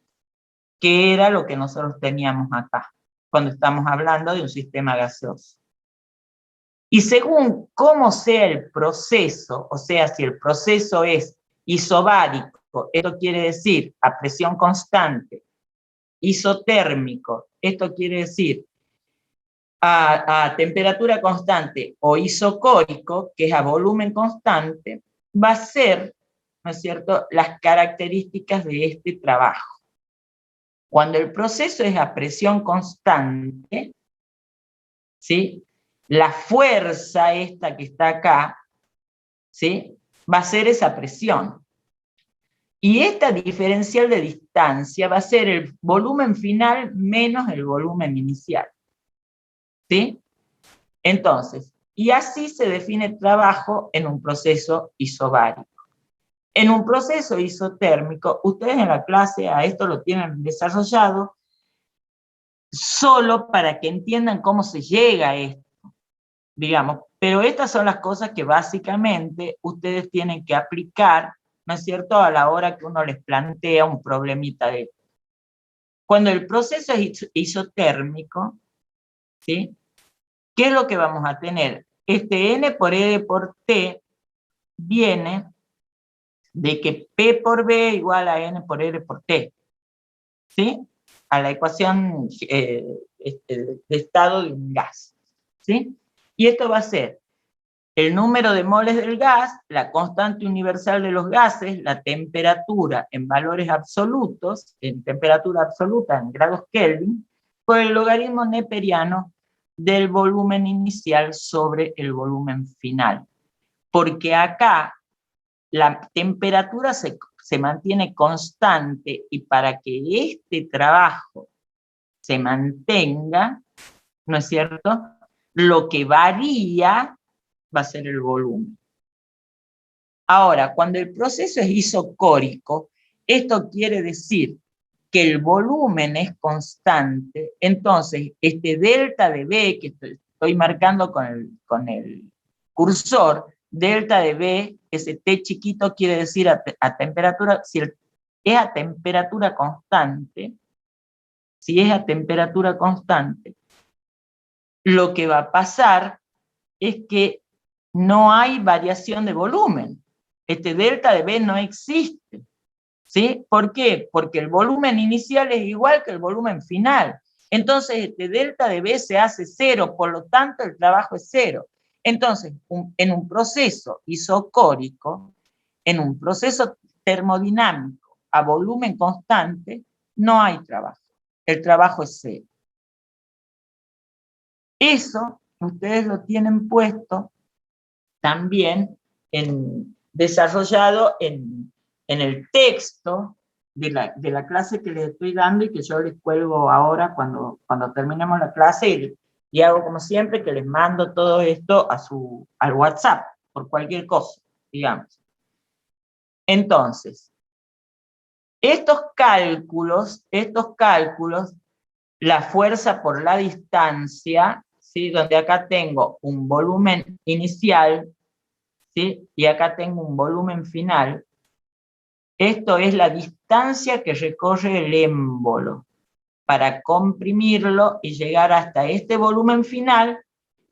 que era lo que nosotros teníamos acá, cuando estamos hablando de un sistema gaseoso. Y según cómo sea el proceso, o sea, si el proceso es isobárico, esto quiere decir a presión constante, isotérmico, esto quiere decir a temperatura constante, o isocórico, que es a volumen constante, va a ser, ¿no es cierto?, las características de este trabajo. Cuando el proceso es a presión constante, ¿sí?, la fuerza esta que está acá, ¿sí?, va a ser esa presión. Y esta diferencial de distancia va a ser el volumen final menos el volumen inicial. ¿Sí? Entonces, y así se define trabajo en un proceso isobárico. En un proceso isotérmico, ustedes en la clase a esto lo tienen desarrollado solo para que entiendan cómo se llega a esto, digamos. Pero estas son las cosas que básicamente ustedes tienen que aplicar, ¿no es cierto?, a la hora que uno les plantea un problemita de esto. Cuando el proceso es isotérmico, ¿sí?, ¿qué es lo que vamos a tener? N por E por T viene de que P por B igual a N por R por T, ¿sí? A la ecuación de estado de un gas, ¿sí? Y esto va a ser el número de moles del gas, la constante universal de los gases, la temperatura en valores absolutos, en temperatura absoluta en grados Kelvin, por el logaritmo neperiano del volumen inicial sobre el volumen final. Porque acá la temperatura se mantiene constante y para que este trabajo se mantenga, ¿no es cierto?, lo que varía va a ser el volumen. Ahora, cuando el proceso es isocórico, esto quiere decir que el volumen es constante, entonces este delta de B, que estoy marcando con el cursor, delta de B, ese T chiquito quiere decir a temperatura, si es a temperatura constante, lo que va a pasar es que no hay variación de volumen. Delta de B no existe. ¿Sí? ¿Por qué? Porque el volumen inicial es igual que el volumen final. Entonces, este delta de B se hace cero, por lo tanto, el trabajo es cero. Entonces, en un proceso isocórico, en un proceso termodinámico a volumen constante, no hay trabajo. El trabajo es cero. Eso ustedes lo tienen puesto también desarrollado en el texto de la clase que les estoy dando y que yo les cuelgo ahora cuando terminemos la clase y hago como siempre que les mando todo esto al WhatsApp por cualquier cosa, digamos. Entonces, estos cálculos, la fuerza por la distancia, ¿sí? Donde acá tengo un volumen inicial, ¿sí? Y acá tengo un volumen final. Esto es la distancia que recorre el émbolo para comprimirlo y llegar hasta este volumen final,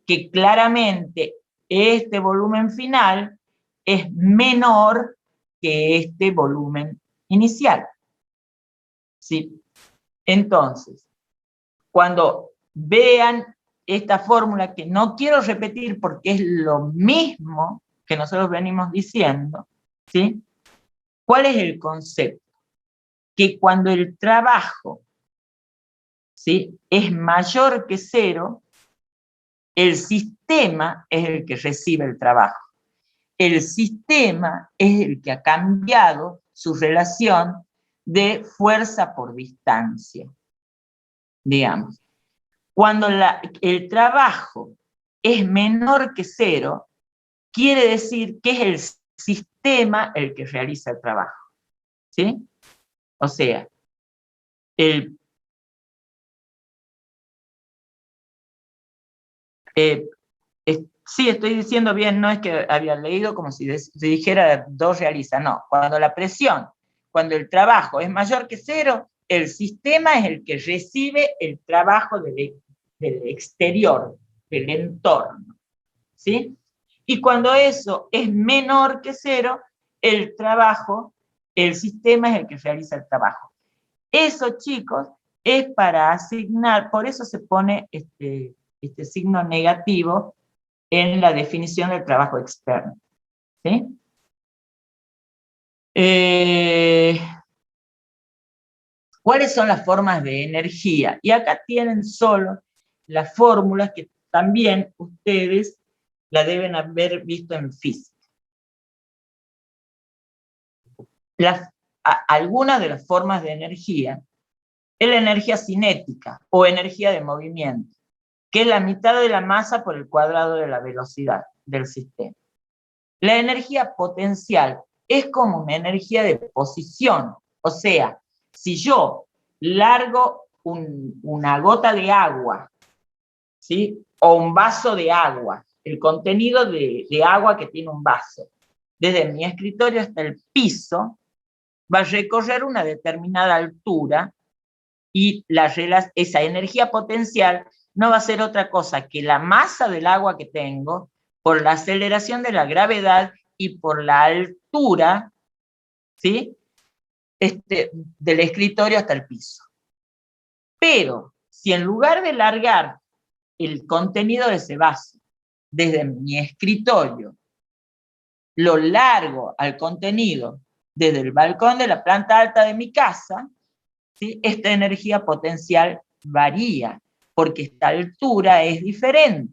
que claramente este volumen final es menor que este volumen inicial. ¿Sí? Entonces, cuando vean esta fórmula, que no quiero repetir porque es lo mismo que nosotros venimos diciendo, ¿sí? ¿Cuál es el concepto? Que cuando el trabajo, ¿sí?, es mayor que cero, el sistema es el que recibe el trabajo. El sistema es el que ha cambiado su relación de fuerza por distancia, digamos. Cuando el trabajo es menor que cero, quiere decir que es el sistema el que realiza el trabajo, ¿sí? O sea, sí, estoy diciendo bien, no es que había leído como si dijera 2 realiza, no. Cuando la presión, cuando el trabajo es mayor que cero, el sistema es el que recibe el trabajo del exterior, del entorno, ¿sí? Y cuando eso es menor que cero, el sistema es el que realiza el trabajo. Eso, chicos, es para asignar, por eso se pone este signo negativo en la definición del trabajo externo, ¿sí? ¿Cuáles son las formas de energía? Y acá tienen solo las fórmulas que también ustedes la deben haber visto en física. Algunas de las formas de energía es la energía cinética o energía de movimiento, que es la mitad de la masa por el cuadrado de la velocidad del sistema. La energía potencial es como una energía de posición, o sea, si yo largo una gota de agua, ¿sí?, o un vaso de agua, el contenido de agua que tiene un vaso, desde mi escritorio hasta el piso, va a recorrer una determinada altura y esa energía potencial no va a ser otra cosa que la masa del agua que tengo por la aceleración de la gravedad y por la altura, ¿sí?, del escritorio hasta el piso. Pero si en lugar de largar el contenido de ese vaso desde mi escritorio, lo largo al contenido desde el balcón de la planta alta de mi casa, ¿sí?, esta energía potencial varía, porque esta altura es diferente.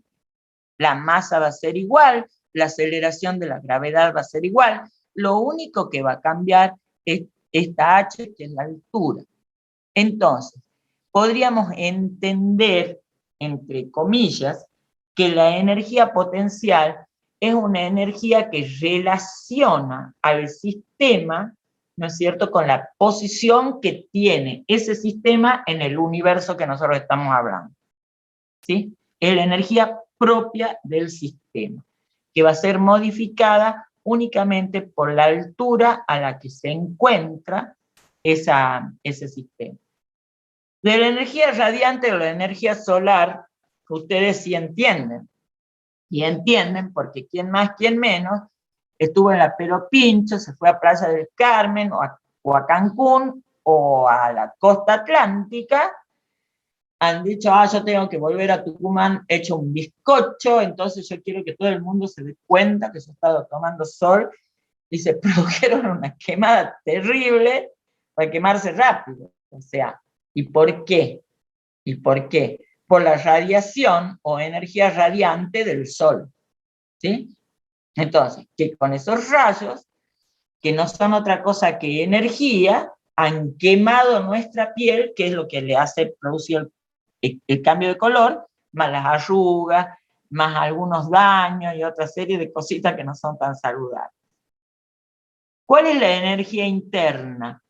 La masa va a ser igual, la aceleración de la gravedad va a ser igual, lo único que va a cambiar es esta h, que es la altura. Entonces, podríamos entender, entre comillas, que la energía potencial es una energía que relaciona al sistema, ¿no es cierto?, con la posición que tiene ese sistema en el universo que nosotros estamos hablando, ¿sí? Es la energía propia del sistema, que va a ser modificada únicamente por la altura a la que se encuentra ese sistema. De la energía radiante o la energía solar, ustedes sí entienden. Y entienden porque quién más, quién menos, estuvo en la Pero Pincho, se fue a Playa del Carmen o a Cancún, o a la costa atlántica, han dicho, yo tengo que volver a Tucumán hecho un bizcocho, entonces yo quiero que todo el mundo se dé cuenta que yo he estado tomando sol, y se produjeron una quemada terrible para quemarse rápido. O sea, ¿y por qué? ¿Y por qué? Por la radiación o energía radiante del sol, ¿sí? Entonces, que con esos rayos, que no son otra cosa que energía, han quemado nuestra piel, que es lo que le hace producir el cambio de color, más las arrugas, más algunos daños y otra serie de cositas que no son tan saludables. ¿Cuál es la energía interna?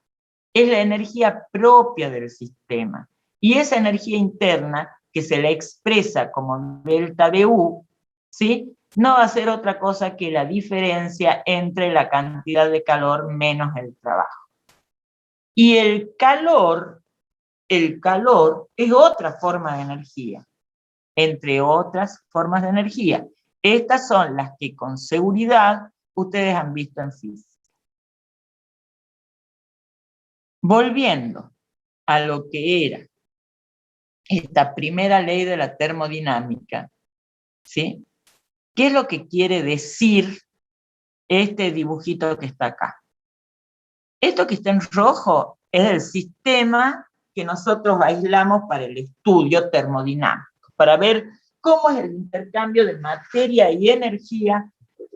Es la energía propia del sistema. Y esa energía interna, que se le expresa como delta de U, ¿sí? No va a ser otra cosa que la diferencia entre la cantidad de calor menos el trabajo. Y el calor es otra forma de energía, entre otras formas de energía. Estas son las que con seguridad ustedes han visto en física. Volviendo a lo que era esta primera ley de la termodinámica, ¿sí? ¿Qué es lo que quiere decir este dibujito que está acá? Esto que está en rojo es el sistema que nosotros aislamos para el estudio termodinámico, para ver cómo es el intercambio de materia y energía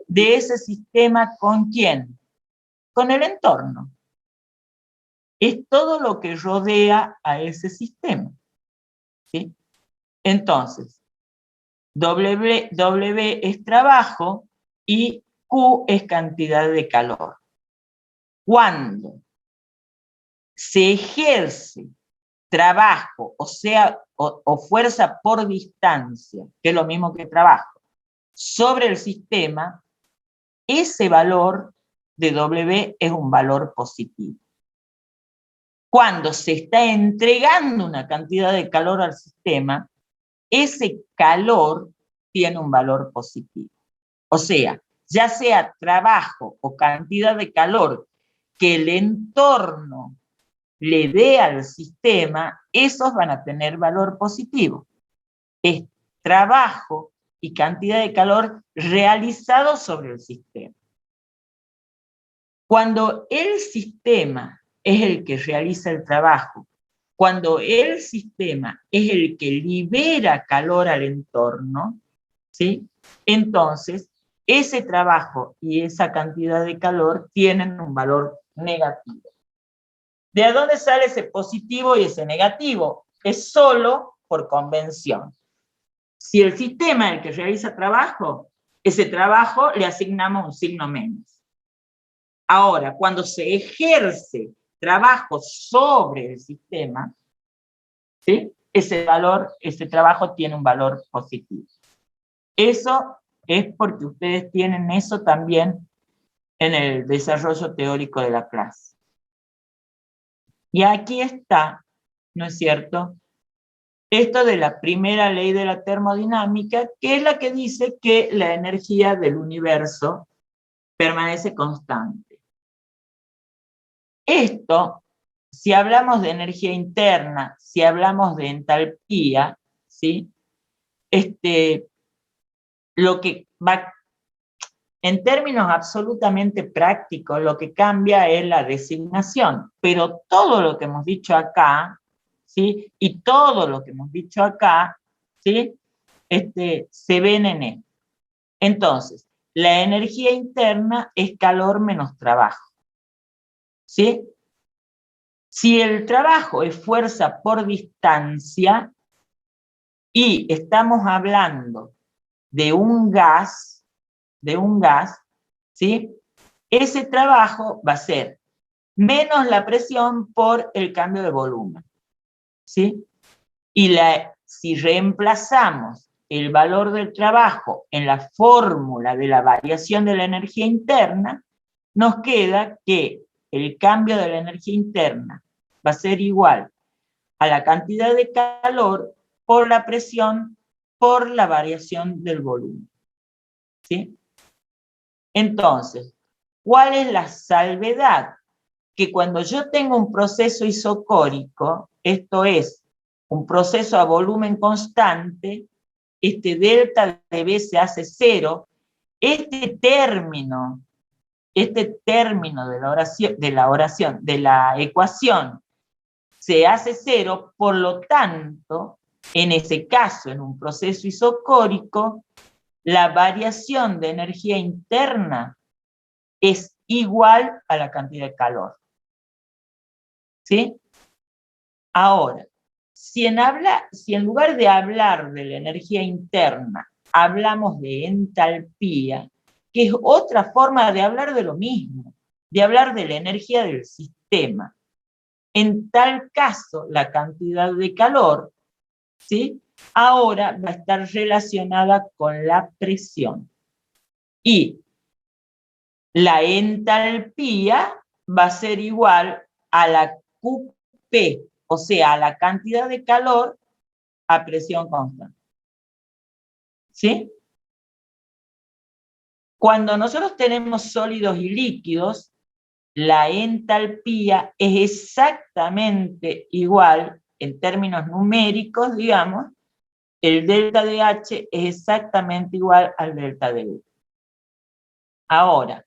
de ese sistema con quién, con el entorno. Es todo lo que rodea a ese sistema, ¿sí? Entonces, W es trabajo y Q es cantidad de calor. Cuando se ejerce trabajo, o sea, o fuerza por distancia, que es lo mismo que trabajo, sobre el sistema, ese valor de W es un valor positivo. Cuando se está entregando una cantidad de calor al sistema, ese calor tiene un valor positivo. O sea, ya sea trabajo o cantidad de calor que el entorno le dé al sistema, esos van a tener valor positivo. Es trabajo y cantidad de calor realizado sobre el sistema. Cuando el sistema es el que realiza el trabajo, cuando el sistema es el que libera calor al entorno, ¿sí? Entonces, ese trabajo y esa cantidad de calor tienen un valor negativo. ¿De dónde sale ese positivo y ese negativo? Es solo por convención. Si el sistema es el que realiza trabajo, ese trabajo le asignamos un signo menos. Ahora, cuando se ejerce trabajo sobre el sistema, ¿sí? Ese trabajo tiene un valor positivo. Eso es porque ustedes tienen eso también en el desarrollo teórico de la clase. Y aquí está, ¿no es cierto?, esto de la primera ley de la termodinámica, que es la que dice que la energía del universo permanece constante. Esto, si hablamos de energía interna, si hablamos de entalpía, ¿sí? Lo que va, en términos absolutamente prácticos, lo que cambia es la designación, pero todo lo que hemos dicho acá, ¿sí? Y todo lo que hemos dicho acá, ¿sí? Se ven en él. Entonces, la energía interna es calor menos trabajo, ¿sí? Si el trabajo es fuerza por distancia y estamos hablando de un gas, ¿sí? Ese trabajo va a ser menos la presión por el cambio de volumen, ¿sí? Y si reemplazamos el valor del trabajo en la fórmula de la variación de la energía interna, nos queda que el cambio de la energía interna va a ser igual a la cantidad de calor por la presión por la variación del volumen, ¿sí? Entonces, ¿cuál es la salvedad? que cuando yo tengo un proceso isocórico, esto es, un proceso a volumen constante, este delta de B se hace cero, este término de la ecuación, se hace cero, por lo tanto, en ese caso, en un proceso isocórico, la variación de energía interna es igual a la cantidad de calor. ¿Sí? Ahora, si en lugar de hablar de la energía interna, hablamos de entalpía, que es otra forma de hablar de lo mismo, de hablar de la energía del sistema. En tal caso, la cantidad de calor, ¿sí?, ahora va a estar relacionada con la presión. Y la entalpía va a ser igual a la QP, o sea, a la cantidad de calor a presión constante. ¿Sí? Cuando nosotros tenemos sólidos y líquidos, la entalpía es exactamente igual, en términos numéricos, digamos, el delta de H es exactamente igual al delta de U. Ahora,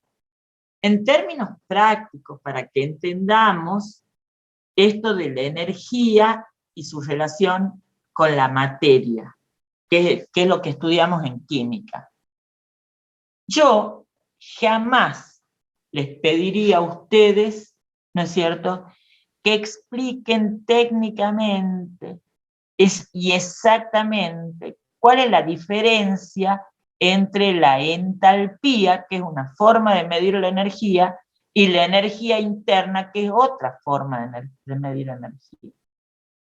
en términos prácticos, para que entendamos esto de la energía y su relación con la materia, que es lo que estudiamos en química. Yo jamás les pediría a ustedes, ¿no es cierto?, que expliquen técnicamente y exactamente cuál es la diferencia entre la entalpía, que es una forma de medir la energía, y la energía interna, que es otra forma de medir la energía.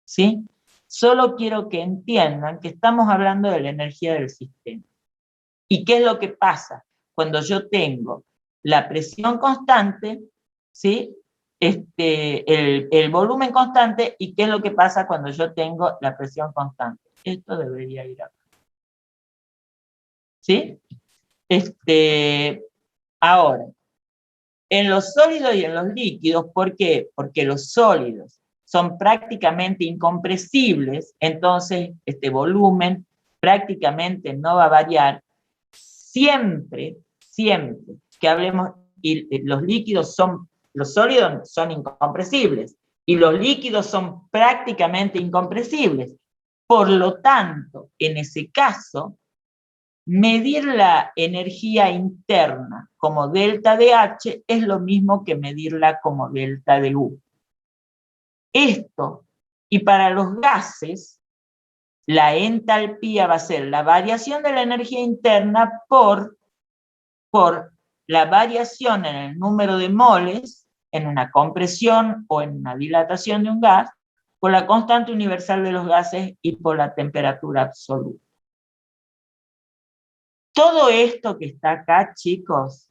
¿Sí? Solo quiero que entiendan que estamos hablando de la energía del sistema. ¿Y qué es lo que pasa cuando yo tengo la presión constante, ¿sí?, el volumen constante, y qué es lo que pasa cuando yo tengo la presión constante? Esto debería ir acá. ¿Sí? Ahora, en los sólidos y en los líquidos, ¿por qué? Porque los sólidos son prácticamente incompresibles, entonces este volumen prácticamente no va a variar. Siempre que hablemos, y los sólidos son incompresibles, y los líquidos son prácticamente incompresibles. Por lo tanto, en ese caso, medir la energía interna como delta de H es lo mismo que medirla como delta de U. Esto, y para los gases, la entalpía va a ser la variación de la energía interna por la variación en el número de moles en una compresión o en una dilatación de un gas, por la constante universal de los gases y por la temperatura absoluta. Todo esto que está acá, chicos,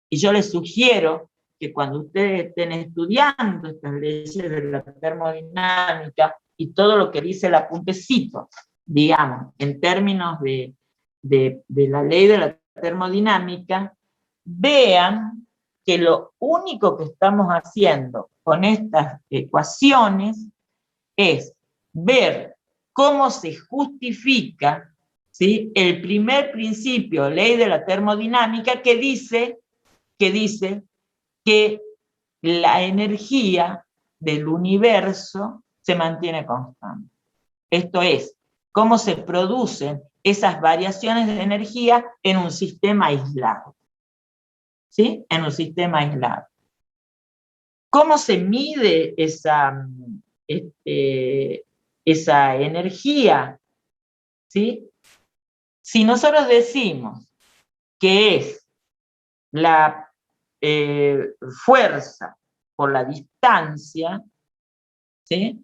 y yo les sugiero que cuando ustedes estén estudiando estas leyes de la termodinámica y todo lo que dice el apuntecito, digamos, en términos de la ley de la termodinámica, vean que lo único que estamos haciendo con estas ecuaciones es ver cómo se justifica, ¿sí?, el primer principio, ley de la termodinámica, que dice que la energía del universo se mantiene constante. Esto es, cómo se producen esas variaciones de energía en un sistema aislado. ¿Sí? En un sistema aislado. ¿Cómo se mide esa energía? ¿Sí? Si nosotros decimos que es la fuerza por la distancia, ¿sí?,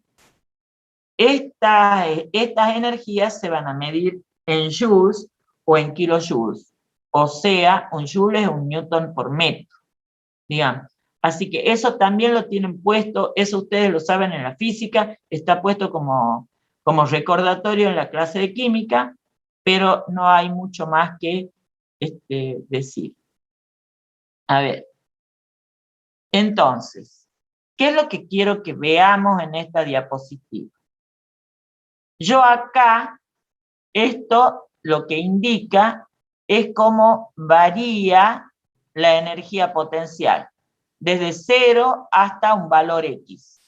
estas energías se van a medir en joules o en kilojoules. O sea, un joule es un newton por metro, digamos. Así que eso también lo tienen puesto, eso ustedes lo saben en la física, está puesto como recordatorio en la clase de química, pero no hay mucho más que decir. A ver, entonces, ¿Qué es lo que quiero que veamos en esta diapositiva? Yo acá, esto lo que indica es cómo varía la energía potencial, desde 0 hasta un valor X,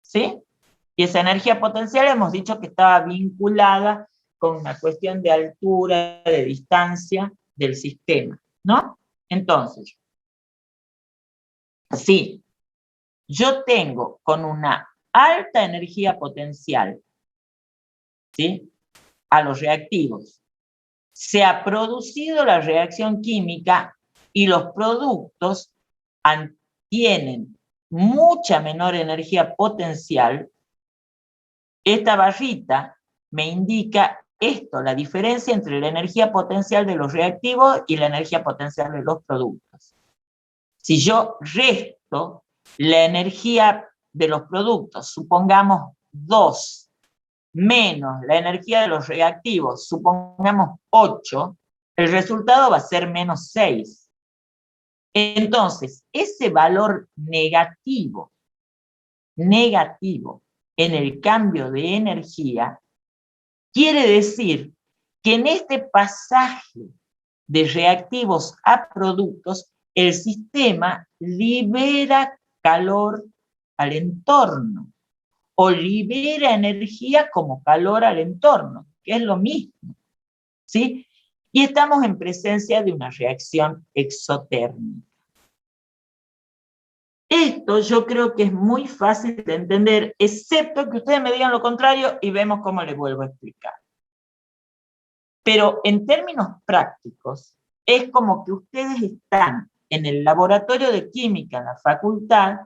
¿sí? Y esa energía potencial hemos dicho que estaba vinculada con una cuestión de altura, de distancia del sistema, ¿no? Entonces, si yo tengo con una alta energía potencial, ¿sí?, a los reactivos, se ha producido la reacción química y los productos tienen mucha menor energía potencial, esta barrita me indica esto, la diferencia entre la energía potencial de los reactivos y la energía potencial de los productos. Si yo resto la energía de los productos, supongamos 2, menos la energía de los reactivos, supongamos 8, el resultado va a ser menos 6. Entonces, ese valor negativo en el cambio de energía, quiere decir que en este pasaje de reactivos a productos, el sistema libera calor al entorno, o libera energía como calor al entorno, que es lo mismo, ¿sí? Y estamos en presencia de una reacción exotérmica. Esto yo creo que es muy fácil de entender, excepto que ustedes me digan lo contrario y vemos cómo les vuelvo a explicar. Pero en términos prácticos, es como que ustedes están en el laboratorio de química en la facultad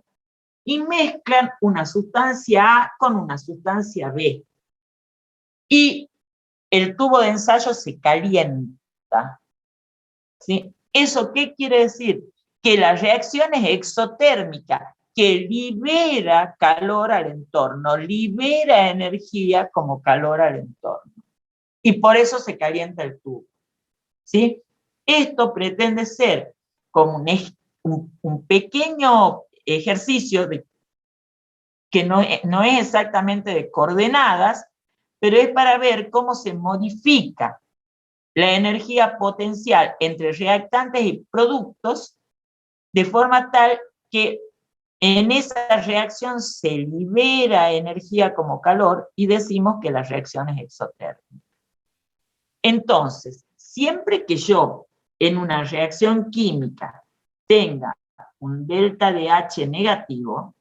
y mezclan una sustancia A con una sustancia B. Y el tubo de ensayo se calienta, ¿sí? ¿Eso qué quiere decir? Que la reacción es exotérmica, que libera calor al entorno, libera energía como calor al entorno. Y por eso se calienta el tubo, ¿sí? Esto pretende ser como un pequeño ejercicio que no es exactamente de coordenadas, pero es para ver cómo se modifica la energía potencial entre reactantes y productos de forma tal que en esa reacción se libera energía como calor y decimos que la reacción es exotérmica. Entonces, siempre que yo en una reacción química tenga un delta de H negativo,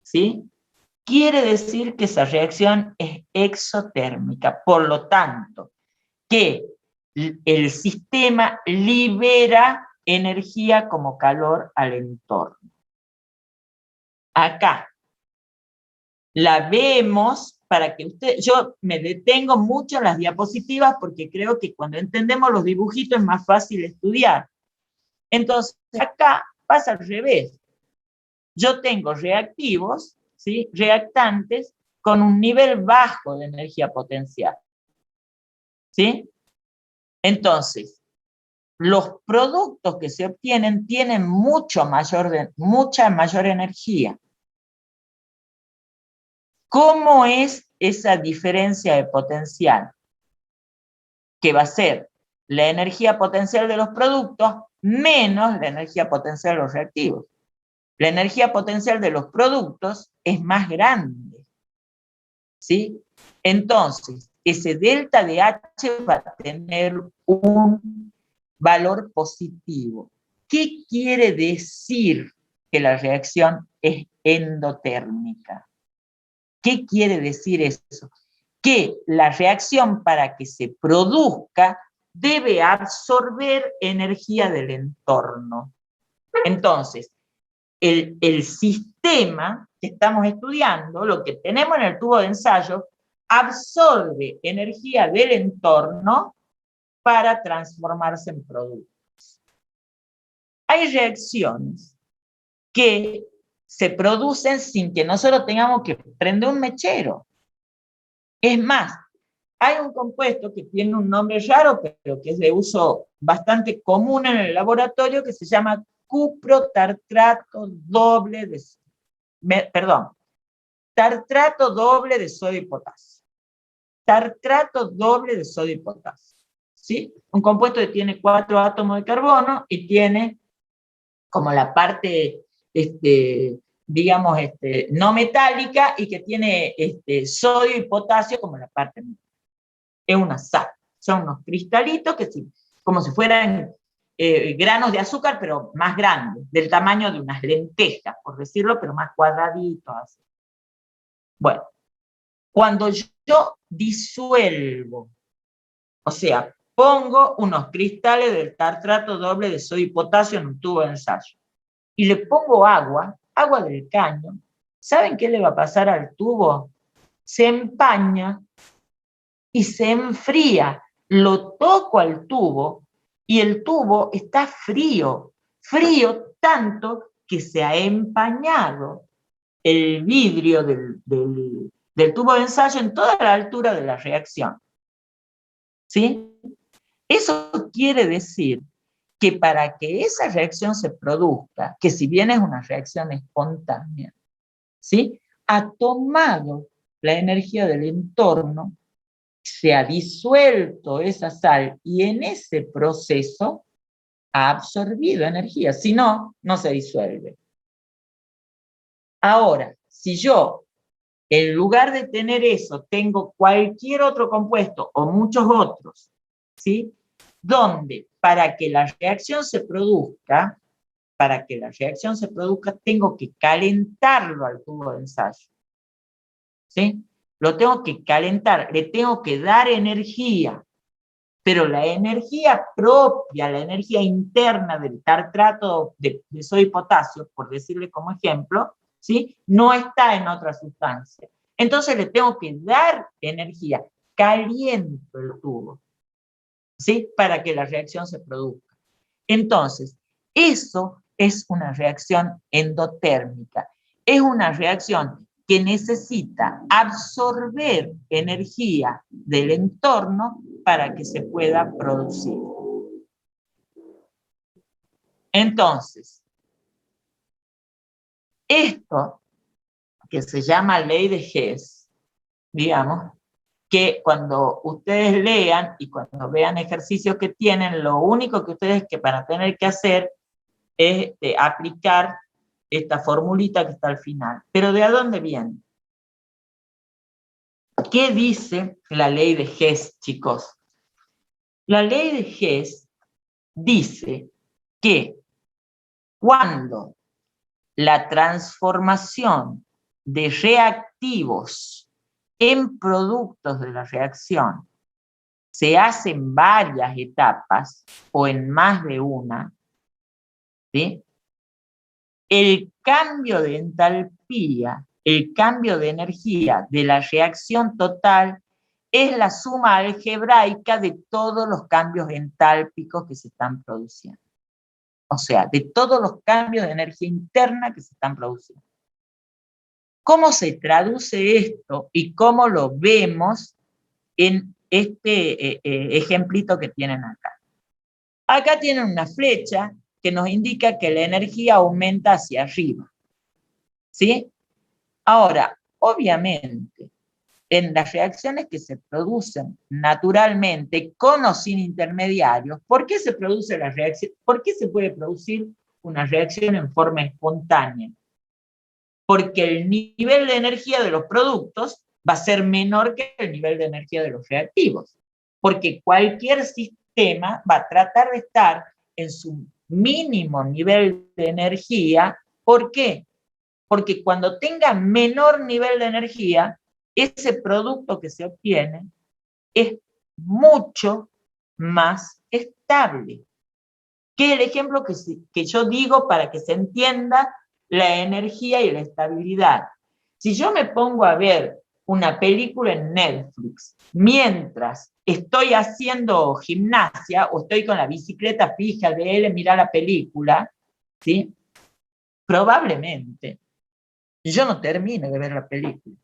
¿sí?, quiere decir que esa reacción es exotérmica. Por lo tanto, que el sistema libera energía como calor al entorno. Acá la vemos para que yo me detengo mucho en las diapositivas porque creo que cuando entendemos los dibujitos es más fácil estudiar. Entonces, acá pasa al revés. Yo tengo reactivos, ¿sí?, reactantes con un nivel bajo de energía potencial, ¿sí? Entonces, los productos que se obtienen tienen mucha mayor energía. ¿Cómo es esa diferencia de potencial? Que va a ser la energía potencial de los productos menos la energía potencial de los reactivos. La energía potencial de los productos es más grande, ¿sí? Entonces, ese delta de H va a tener un valor positivo. ¿Qué quiere decir que la reacción es endotérmica? ¿Qué quiere decir eso? Que la reacción, para que se produzca, debe absorber energía del entorno. Entonces, el sistema que estamos estudiando, lo que tenemos en el tubo de ensayo, absorbe energía del entorno para transformarse en productos. Hay reacciones que se producen sin que nosotros tengamos que prender un mechero. Es más, hay un compuesto que tiene un nombre raro, pero que es de uso bastante común en el laboratorio, que se llama cuprotartrato doble de sodio. perdón, tartrato doble de sodio y potasio. Tartrato doble de sodio y potasio. ¿Sí? Un compuesto que tiene 4 átomos de carbono y tiene como la parte, digamos, no metálica y que tiene sodio y potasio como la parte metálica. Es una sal. Son unos cristalitos que como si fueran granos de azúcar, pero más grandes, del tamaño de unas lentejas, por decirlo, pero más cuadraditos. Así. Bueno, cuando yo disuelvo, o sea, pongo unos cristales del tartrato doble de sodio y potasio en un tubo de ensayo y le pongo agua del caño, ¿saben qué le va a pasar al tubo? Se empaña y se enfría. Lo toco al tubo y el tubo está frío, frío tanto que se ha empañado el vidrio del tubo de ensayo en toda la altura de la reacción. ¿Sí? Eso quiere decir que para que esa reacción se produzca, que si bien es una reacción espontánea, ¿sí? Ha tomado la energía del entorno, se ha disuelto esa sal y en ese proceso ha absorbido energía, si no, no se disuelve. Ahora, si yo, en lugar de tener eso, tengo cualquier otro compuesto o muchos otros, ¿sí? Donde para que la reacción se produzca, tengo que calentarlo al tubo de ensayo. ¿Sí? Lo tengo que calentar, le tengo que dar energía, pero la energía propia, la energía interna del tartrato de sodio y potasio, por decirle como ejemplo, ¿sí? No está en otra sustancia. Entonces le tengo que dar energía, caliento el tubo, ¿sí? Para que la reacción se produzca. Entonces, eso es una reacción endotérmica. Es una reacción que necesita absorber energía del entorno para que se pueda producir. Entonces, esto que se llama ley de Hess, digamos, que cuando ustedes lean y cuando vean ejercicios que tienen, lo único que ustedes van a tener que hacer es aplicar esta formulita que está al final. Pero ¿de dónde viene? ¿Qué dice la ley de Hess, chicos? La ley de Hess dice que cuando la transformación de reactivos en productos de la reacción se hace en varias etapas o en más de una, ¿sí? El cambio de entalpía, el cambio de energía de la reacción total es la suma algebraica de todos los cambios entálpicos que se están produciendo. O sea, de todos los cambios de energía interna que se están produciendo. ¿Cómo se traduce esto y cómo lo vemos en este ejemplito que tienen acá? Acá tienen una flecha que nos indica que la energía aumenta hacia arriba. ¿Sí? Ahora, obviamente, en las reacciones que se producen naturalmente, con o sin intermediarios, ¿por qué se produce la reacción? ¿Por qué se puede producir una reacción en forma espontánea? Porque el nivel de energía de los productos va a ser menor que el nivel de energía de los reactivos. Porque cualquier sistema va a tratar de estar en su mínimo nivel de energía. ¿Por qué? Porque cuando tenga menor nivel de energía, ese producto que se obtiene es mucho más estable. Que el ejemplo que yo digo para que se entienda la energía y la estabilidad. Si yo me pongo a ver una película en Netflix mientras estoy haciendo gimnasia o estoy con la bicicleta fija de él, mirar la película, ¿sí? Probablemente yo no termino de ver la película,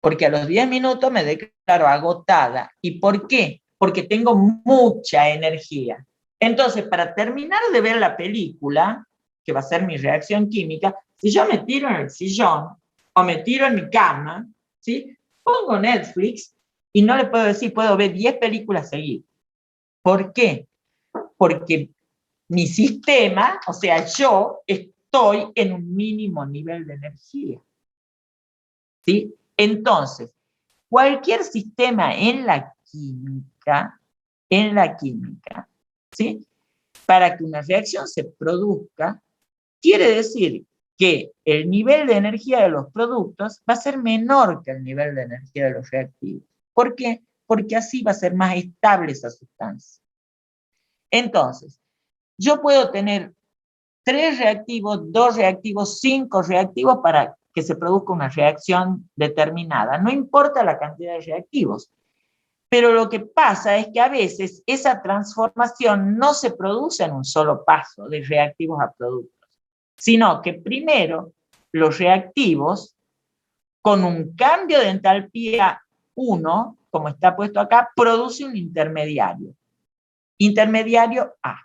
porque a los 10 minutos me declaro agotada. ¿Y por qué? Porque tengo mucha energía. Entonces, para terminar de ver la película, que va a ser mi reacción química, si yo me tiro en el sillón o me tiro en mi cama, ¿sí? Pongo Netflix y no le puedo decir, puedo ver 10 películas seguidas. ¿Por qué? Porque mi sistema, o sea, yo estoy en un mínimo nivel de energía. ¿Sí? Entonces, cualquier sistema en la química, ¿sí? Para que una reacción se produzca, quiere decir que el nivel de energía de los productos va a ser menor que el nivel de energía de los reactivos. ¿Por qué? Porque así va a ser más estable esa sustancia. Entonces, yo puedo tener 3 reactivos, 2 reactivos, 5 reactivos para que se produzca una reacción determinada. No importa la cantidad de reactivos. Pero lo que pasa es que a veces esa transformación no se produce en un solo paso de reactivos a productos, sino que primero los reactivos, con un cambio de entalpía 1, como está puesto acá, produce un intermediario. Intermediario A.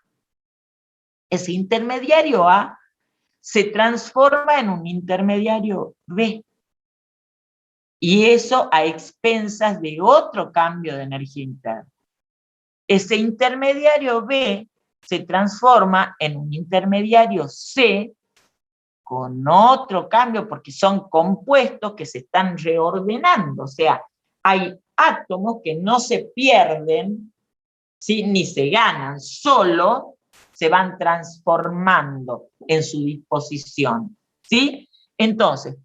Ese intermediario A se transforma en un intermediario B. Y eso a expensas de otro cambio de energía interna. Ese intermediario B se transforma en un intermediario C con otro cambio, porque son compuestos que se están reordenando. O sea, hay átomos que no se pierden, ¿sí? Ni se ganan, solo se van transformando en su disposición, ¿sí? Entonces,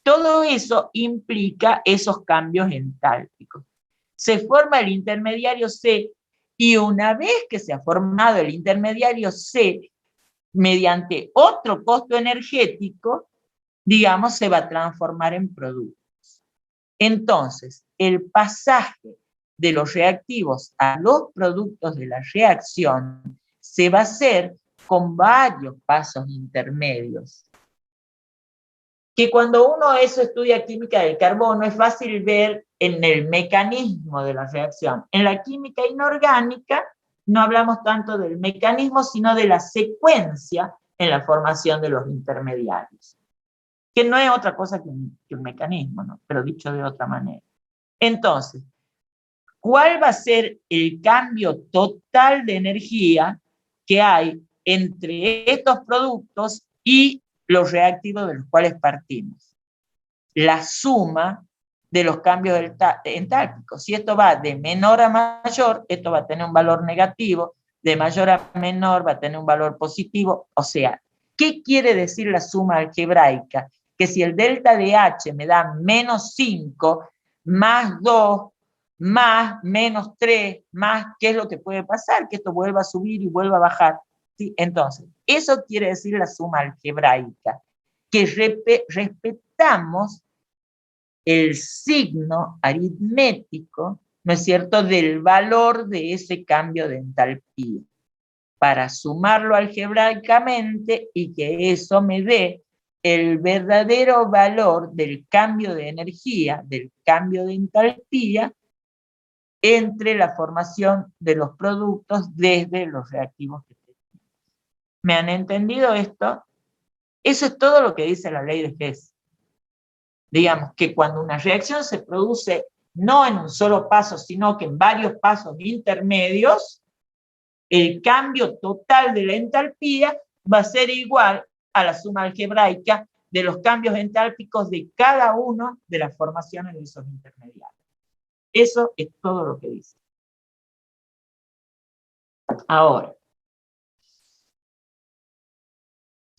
todo eso implica esos cambios entálpicos. Se forma el intermediario C y una vez que se ha formado el intermediario C, mediante otro costo energético, digamos, se va a transformar en productos. Entonces, el pasaje de los reactivos a los productos de la reacción se va a hacer con varios pasos intermedios. Que cuando uno eso estudia química del carbono es fácil ver en el mecanismo de la reacción. En la química inorgánica no hablamos tanto del mecanismo, sino de la secuencia en la formación de los intermediarios, que no es otra cosa que un mecanismo, ¿no? Pero dicho de otra manera. Entonces, ¿cuál va a ser el cambio total de energía que hay entre estos productos y los reactivos de los cuales partimos? La suma de los cambios entálpicos. Si esto va de menor a mayor, esto va a tener un valor negativo, de mayor a menor va a tener un valor positivo. O sea, ¿qué quiere decir la suma algebraica? Que si el delta de H me da menos 5, más 2, más menos 3, más, ¿qué es lo que puede pasar? Que esto vuelva a subir y vuelva a bajar. ¿Sí? Entonces, eso quiere decir la suma algebraica, que respetamos el signo aritmético, ¿no es cierto?, del valor de ese cambio de entalpía, para sumarlo algebraicamente y que eso me dé el verdadero valor del cambio de energía, del cambio de entalpía, entre la formación de los productos desde los reactivos que tenemos. ¿Me han entendido esto? Eso es todo lo que dice la ley de Hess. Digamos que cuando una reacción se produce no en un solo paso, sino que en varios pasos intermedios, el cambio total de la entalpía va a ser igual a la suma algebraica de los cambios entálpicos de cada uno de las formaciones de esos intermediarios. Eso es todo lo que dice. Ahora,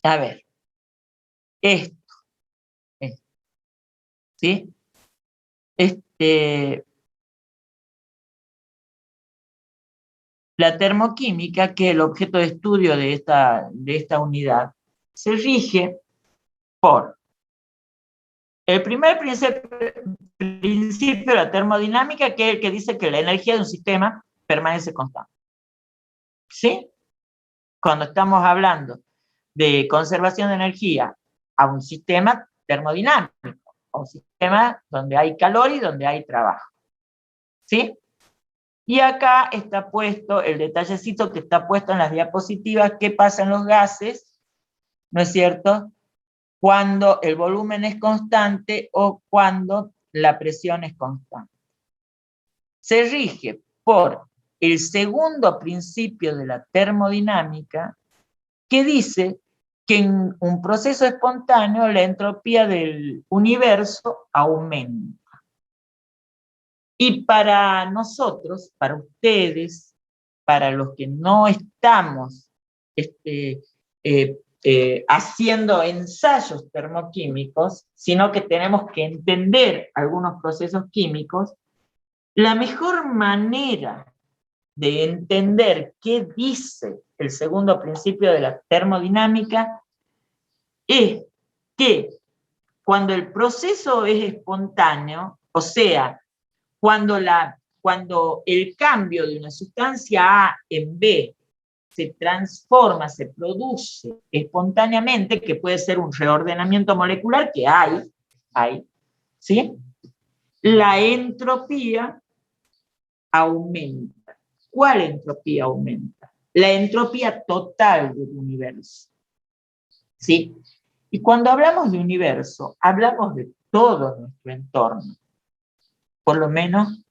a ver, esto, ¿sí? La termoquímica, que es el objeto de estudio de esta unidad, se rige por el primer principio de la termodinámica, que es el que dice que la energía de un sistema permanece constante. ¿Sí? Cuando estamos hablando de conservación de energía a un sistema termodinámico, a un sistema donde hay calor y donde hay trabajo. ¿Sí? Y acá está puesto el detallecito que está puesto en las diapositivas, qué pasa en los gases ¿no es cierto?, cuando el volumen es constante o cuando la presión es constante. Se rige por el segundo principio de la termodinámica, que dice que en un proceso espontáneo la entropía del universo aumenta. Y para nosotros, para ustedes, para los que no estamos haciendo ensayos termoquímicos, sino que tenemos que entender algunos procesos químicos, la mejor manera de entender qué dice el segundo principio de la termodinámica es que cuando el proceso es espontáneo, o sea, cuando el cambio de una sustancia A en B se transforma, se produce espontáneamente, que puede ser un reordenamiento molecular, que hay, ¿sí? La entropía aumenta. ¿Cuál entropía aumenta? La entropía total del universo, ¿sí? Y cuando hablamos de universo, hablamos de todo nuestro entorno, por lo menos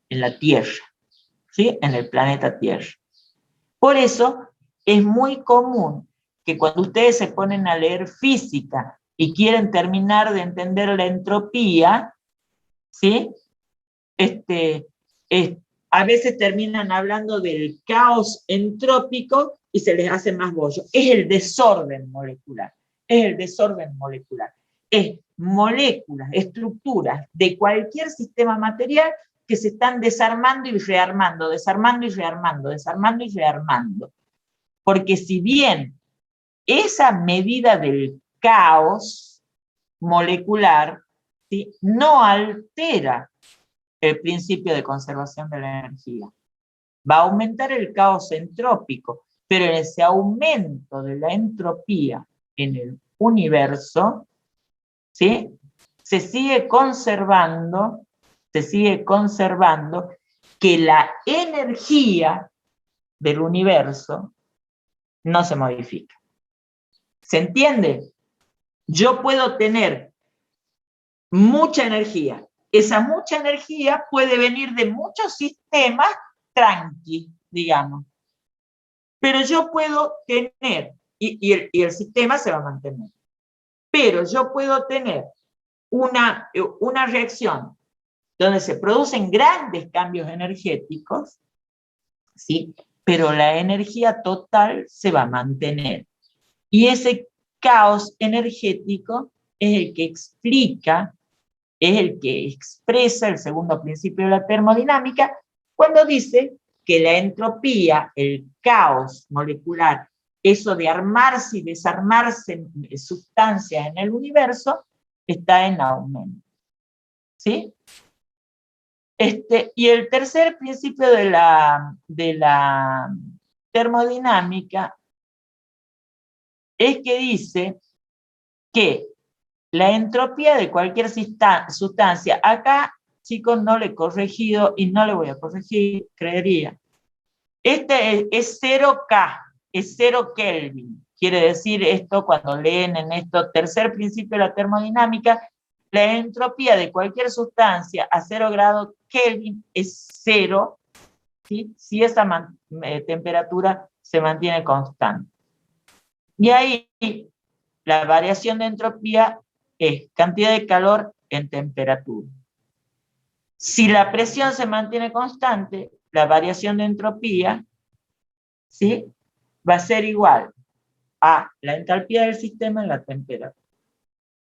en la Tierra, ¿sí?, en el planeta Tierra. Por eso es muy común que cuando ustedes se ponen a leer física y quieren terminar de entender la entropía, ¿sí?, a veces terminan hablando del caos entrópico y se les hace más bollo. Es el desorden molecular, es el desorden molecular. Es moléculas, estructuras de cualquier sistema material que se están desarmando y rearmando, desarmando y rearmando, desarmando y rearmando. Porque si bien esa medida del caos molecular, ¿sí?, no altera el principio de conservación de la energía. Va a aumentar el caos entrópico, pero en ese aumento de la entropía en el universo, ¿sí?, se sigue conservando que la energía del universo no se modifica. ¿Se entiende? Yo puedo tener mucha energía. Esa mucha energía puede venir de muchos sistemas tranqui, digamos. Pero yo puedo tener, y el sistema se va a mantener, pero yo puedo tener una reacción donde se producen grandes cambios energéticos, ¿sí?, pero la energía total se va a mantener. Y ese caos energético es el que explica, es el que expresa el segundo principio de la termodinámica, cuando dice que la entropía, el caos molecular, eso de armarse y desarmarse sustancias en el universo, está en aumento. ¿Sí? Y el tercer principio de la termodinámica es que dice que la entropía de cualquier sustancia, acá, chicos, no le he corregido y no le voy a corregir, creería. Es 0K, es 0 Kelvin. Quiere decir esto cuando leen en esto, tercer principio de la termodinámica, la entropía de cualquier sustancia a 0 grados Kelvin es 0, ¿sí?, si esa temperatura se mantiene constante. Y ahí la variación de entropía es cantidad de calor en temperatura. Si la presión se mantiene constante, la variación de entropía, ¿sí?, va a ser igual a la entalpía del sistema en la temperatura.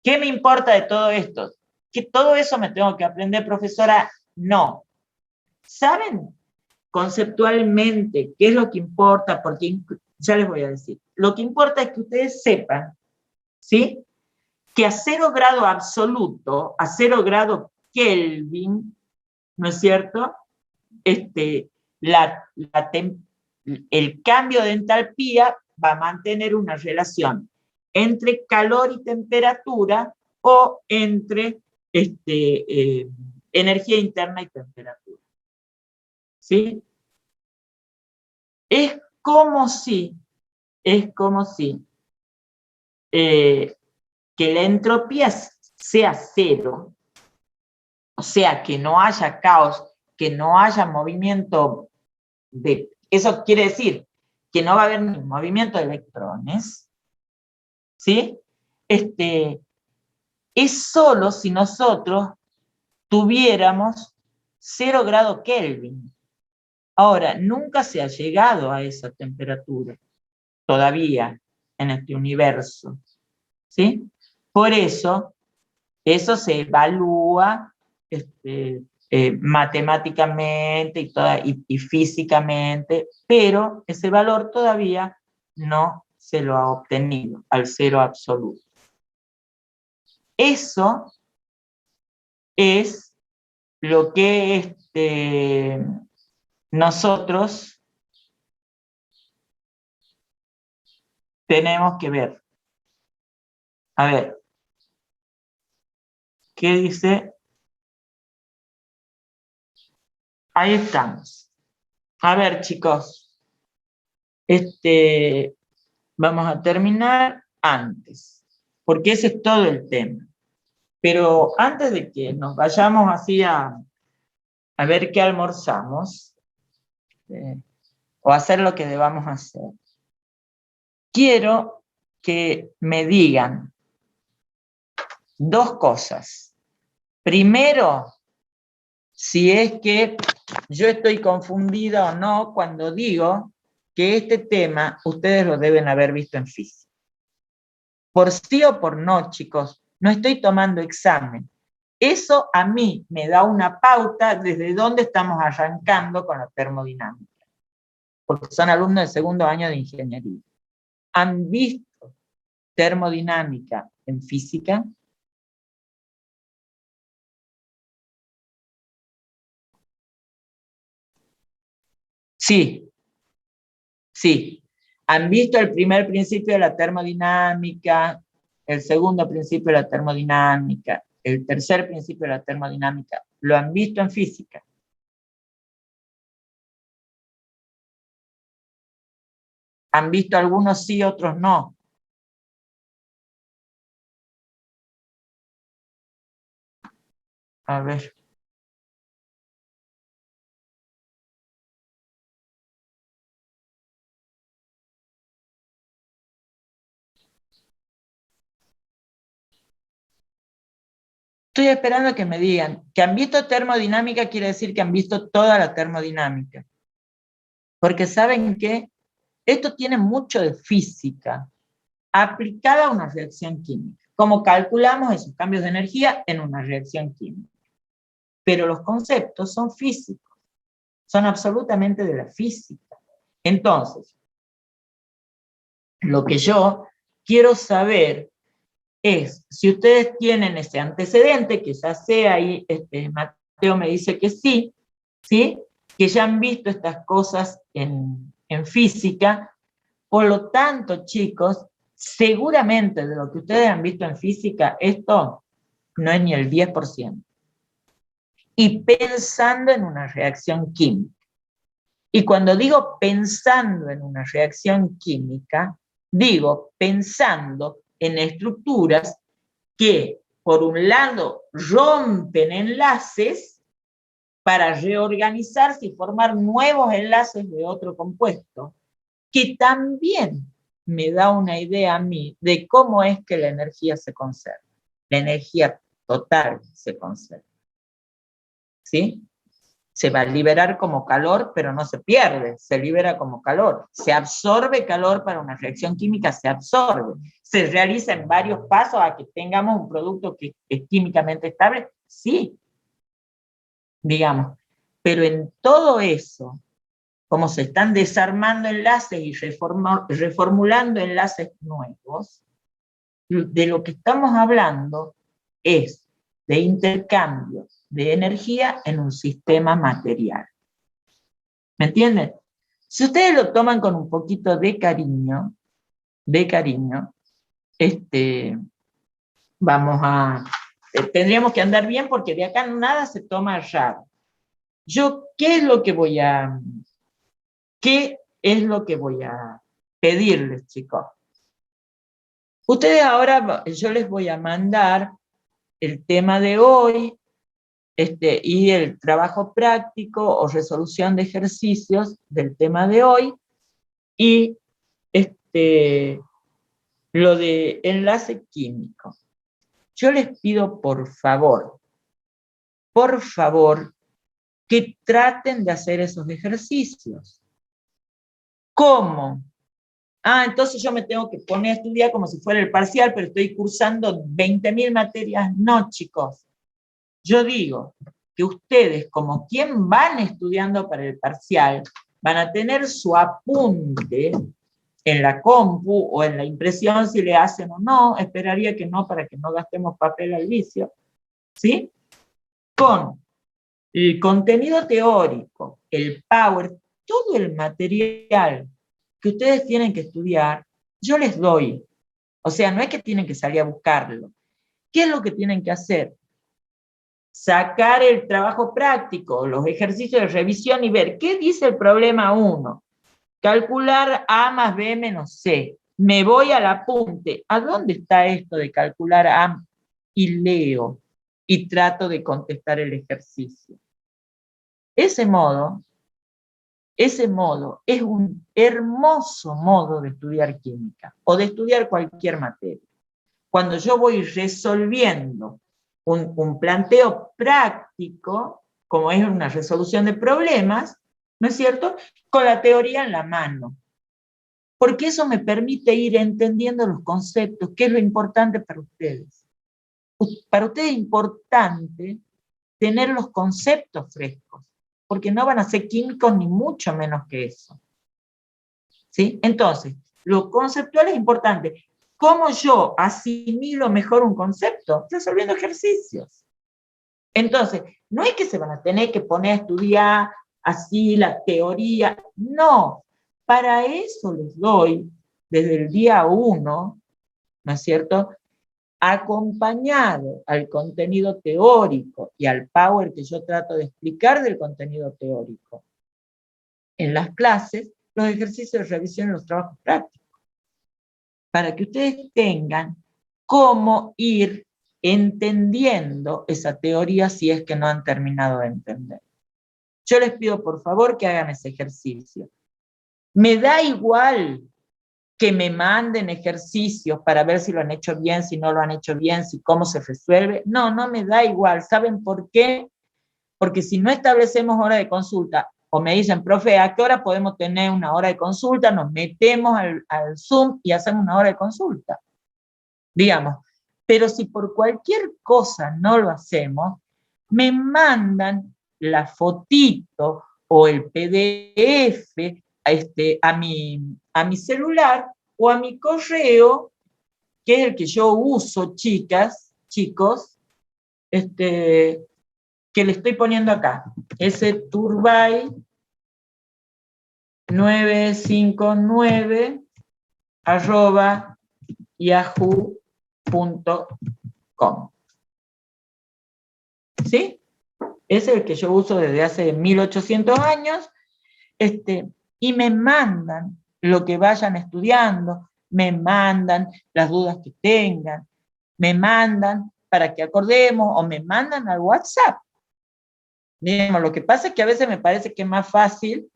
¿Qué me importa de todo esto? ¿Que todo eso me tengo que aprender, profesora? No. ¿Saben conceptualmente qué es lo que importa? Porque ya les voy a decir. Lo que importa es que ustedes sepan, ¿sí?, que a 0 grado absoluto, a 0 grado Kelvin, ¿no es cierto?, el cambio de entalpía va a mantener una relación entre calor y temperatura o entre energía interna y temperatura. ¿Sí? Es como si que la entropía sea cero, o sea, que no haya caos, que no haya movimiento eso quiere decir que no va a haber ni movimiento de electrones, ¿sí? Es solo si nosotros tuviéramos 0 grado Kelvin. Ahora, nunca se ha llegado a esa temperatura, todavía, en este universo, ¿sí? Por eso se evalúa matemáticamente y físicamente, pero ese valor todavía no se lo ha obtenido al cero absoluto. Eso es lo que nosotros tenemos que ver. A ver, ¿qué dice? Ahí estamos. A ver, chicos, vamos a terminar antes, porque ese es todo el tema. Pero antes de que nos vayamos así a ver qué almorzamos, o hacer lo que debamos hacer, quiero que me digan 2 cosas. Primero, si es que yo estoy confundida o no cuando digo que este tema ustedes lo deben haber visto en física. Por sí o por no, chicos, no estoy tomando examen. Eso a mí me da una pauta desde dónde estamos arrancando con la termodinámica, porque son alumnos de 2º año de ingeniería. ¿Han visto termodinámica en física? Sí, sí. ¿Han visto el primer principio de la termodinámica, el segundo principio de la termodinámica, el tercer principio de la termodinámica? ¿Lo han visto en física? ¿Han visto algunos sí, otros no? A ver. Estoy esperando que me digan que han visto termodinámica, quiere decir que han visto toda la termodinámica. Porque ¿saben qué? Esto tiene mucho de física aplicada a una reacción química. Cómo calculamos esos cambios de energía en una reacción química. Pero los conceptos son físicos, son absolutamente de la física. Entonces, lo que yo quiero saber es si ustedes tienen ese antecedente, que ya sé, ahí Mateo me dice que sí, ¿sí? Que ya han visto estas cosas en física. Por lo tanto, chicos, seguramente de lo que ustedes han visto en física, esto no es ni el 10%. Y pensando en una reacción química. Y cuando digo pensando en una reacción química, digo pensando en estructuras que, por un lado, rompen enlaces para reorganizarse y formar nuevos enlaces de otro compuesto, que también me da una idea a mí de cómo es que la energía se conserva. La energía total se conserva. ¿Sí? Se va a liberar como calor, pero no se pierde, se libera como calor. Se absorbe calor para una reacción química, se absorbe. Se realiza en varios pasos a que tengamos un producto que es químicamente estable, sí, digamos. Pero en todo eso, como se están desarmando enlaces y reformulando enlaces nuevos, de lo que estamos hablando es de intercambio de energía en un sistema material. ¿Me entienden? Si ustedes lo toman con un poquito de cariño, vamos a, tendríamos que andar bien porque de acá nada se toma raro. Yo, ¿qué es lo que voy a pedirles, chicos? Ustedes ahora, yo les voy a mandar el tema de hoy, y el trabajo práctico o resolución de ejercicios del tema de hoy, y lo de enlace químico. Yo les pido por favor, que traten de hacer esos ejercicios. ¿Cómo? Entonces yo me tengo que poner a estudiar como si fuera el parcial, pero estoy cursando 20.000 materias. No, chicos. Yo digo que ustedes, como quien van estudiando para el parcial, van a tener su apunte en la compu o en la impresión, si le hacen o no, esperaría que no, para que no gastemos papel al vicio, ¿sí? Con el contenido teórico, el power, todo el material que ustedes tienen que estudiar, yo les doy. O sea, no es que tienen que salir a buscarlo. ¿Qué es lo que tienen que hacer? Sacar el trabajo práctico, los ejercicios de revisión y ver qué dice el problema 1. Calcular A más B menos C. Me voy al apunte. ¿A dónde está esto de calcular A? Y leo y trato de contestar el ejercicio. Ese modo es un hermoso modo de estudiar química o de estudiar cualquier materia. Cuando yo voy resolviendo un planteo práctico, como es una resolución de problemas, ¿no es cierto?, con la teoría en la mano. Porque eso me permite ir entendiendo los conceptos, que es lo importante para ustedes. Para ustedes es importante tener los conceptos frescos, porque no van a ser químicos ni mucho menos que eso. ¿Sí? Entonces, lo conceptual es importante. ¿Cómo yo asimilo mejor un concepto? Resolviendo ejercicios. Entonces, no es que se van a tener que poner a estudiar así la teoría, no. Para eso les doy, desde el día 1, ¿no es cierto?, acompañado al contenido teórico y al power que yo trato de explicar del contenido teórico en las clases, los ejercicios de revisión y los trabajos prácticos, para que ustedes tengan cómo ir entendiendo esa teoría si es que no han terminado de entender. Yo les pido por favor que hagan ese ejercicio. Me da igual que me manden ejercicios para ver si lo han hecho bien, si no lo han hecho bien, si cómo se resuelve. No, no me da igual. ¿Saben por qué? Porque si no establecemos hora de consulta, o me dicen, profe, ¿a qué hora podemos tener una hora de consulta? Nos metemos al Zoom y hacemos una hora de consulta, digamos. Pero si por cualquier cosa no lo hacemos, me mandan la fotito o el PDF a mi celular o a mi correo, que es el que yo uso, chicos, que le estoy poniendo acá, ese Turbay 959 @yahoo.com. ¿Sí? Es el que yo uso desde hace 1800 años, y me mandan lo que vayan estudiando, me mandan las dudas que tengan, me mandan para que acordemos, o me mandan al WhatsApp. Digamos, lo que pasa es que a veces me parece que es más fácil,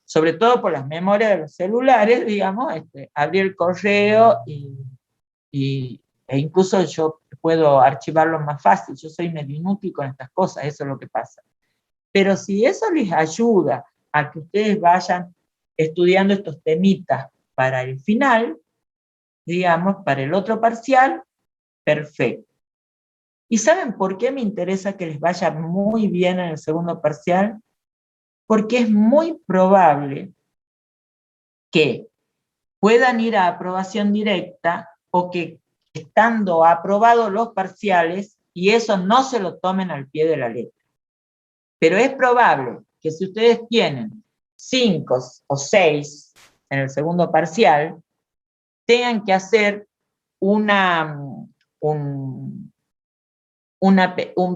sobre todo por las memorias de los celulares, digamos, abrir el correo e incluso yo puedo archivarlo más fácil. Yo soy medio inútil con estas cosas, eso es lo que pasa. Pero si eso les ayuda a que ustedes vayan estudiando estos temitas para el final, digamos, para el otro parcial, perfecto. ¿Y saben por qué me interesa que les vaya muy bien en el segundo parcial? Porque es muy probable que puedan ir a aprobación directa o que estando aprobados los parciales, y eso no se lo tomen al pie de la letra. Pero es probable que si ustedes tienen 5 o 6 en el segundo parcial, tengan que hacer un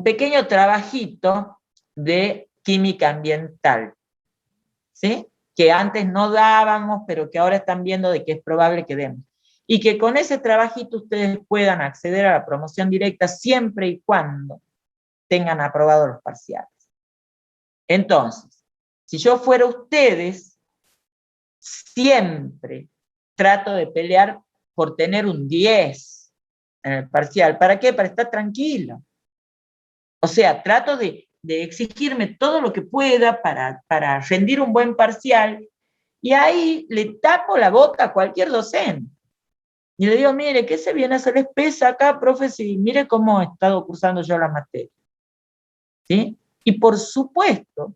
pequeño trabajito de química ambiental, ¿sí?, que antes no dábamos, pero que ahora están viendo de que es probable que demos. y que con ese trabajito ustedes puedan acceder a la promoción directa siempre y cuando tengan aprobados los parciales. Entonces, si yo fuera ustedes, siempre trato de pelear por tener un 10 en el parcial. ¿Para qué? Para estar tranquilo. O sea, trato de exigirme todo lo que pueda para rendir un buen parcial, y ahí le tapo la boca a cualquier docente. Y le digo, mire, ¿qué se viene a hacer espesa acá, profe? Si mire cómo he estado cursando yo la materia. ¿Sí? Y por supuesto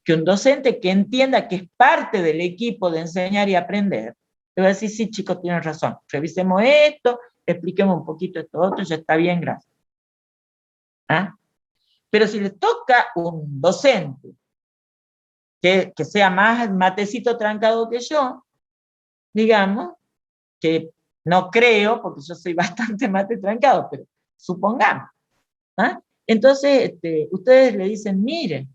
que un docente que entienda que es parte del equipo de enseñar y aprender, le va a decir, sí, chicos, tienen razón, revisemos esto, expliquemos un poquito esto otro, ya está bien, gracias. ¿Ah? Pero si le toca un docente que sea más matecito trancado que yo, digamos, que no creo, porque yo soy bastante mate trancado, pero supongamos, ¿ah? Entonces, ustedes le dicen, mire,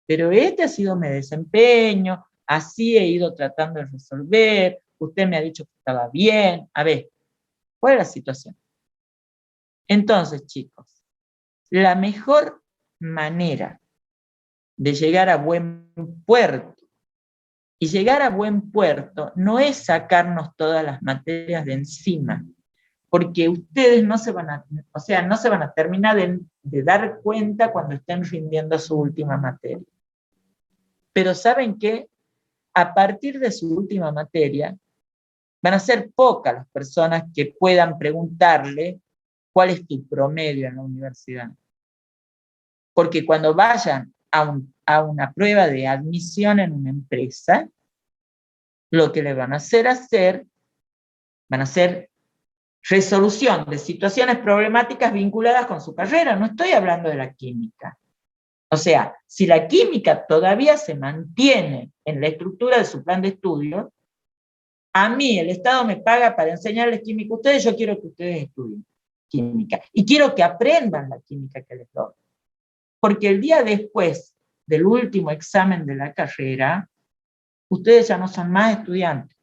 pero este ha sido mi desempeño, así he ido tratando de resolver, usted me ha dicho que estaba bien, a ver, ¿cuál es la situación? Entonces, chicos, la mejor manera de llegar a buen puerto, y llegar a buen puerto no es sacarnos todas las materias de encima, porque ustedes no se van a terminar de dar cuenta cuando estén rindiendo su última materia. Pero ¿saben qué? A partir de su última materia, van a ser pocas las personas que puedan preguntarle cuál es tu promedio en la universidad. Porque cuando vayan a una prueba de admisión en una empresa, lo que le van a hacer resolución de situaciones problemáticas vinculadas con su carrera. No estoy hablando de la química. O sea, si la química todavía se mantiene en la estructura de su plan de estudio, a mí el Estado me paga para enseñarles química a ustedes, yo quiero que ustedes estudien química. Y quiero que aprendan la química que les doy. Porque el día después del último examen de la carrera, ustedes ya no son más estudiantes.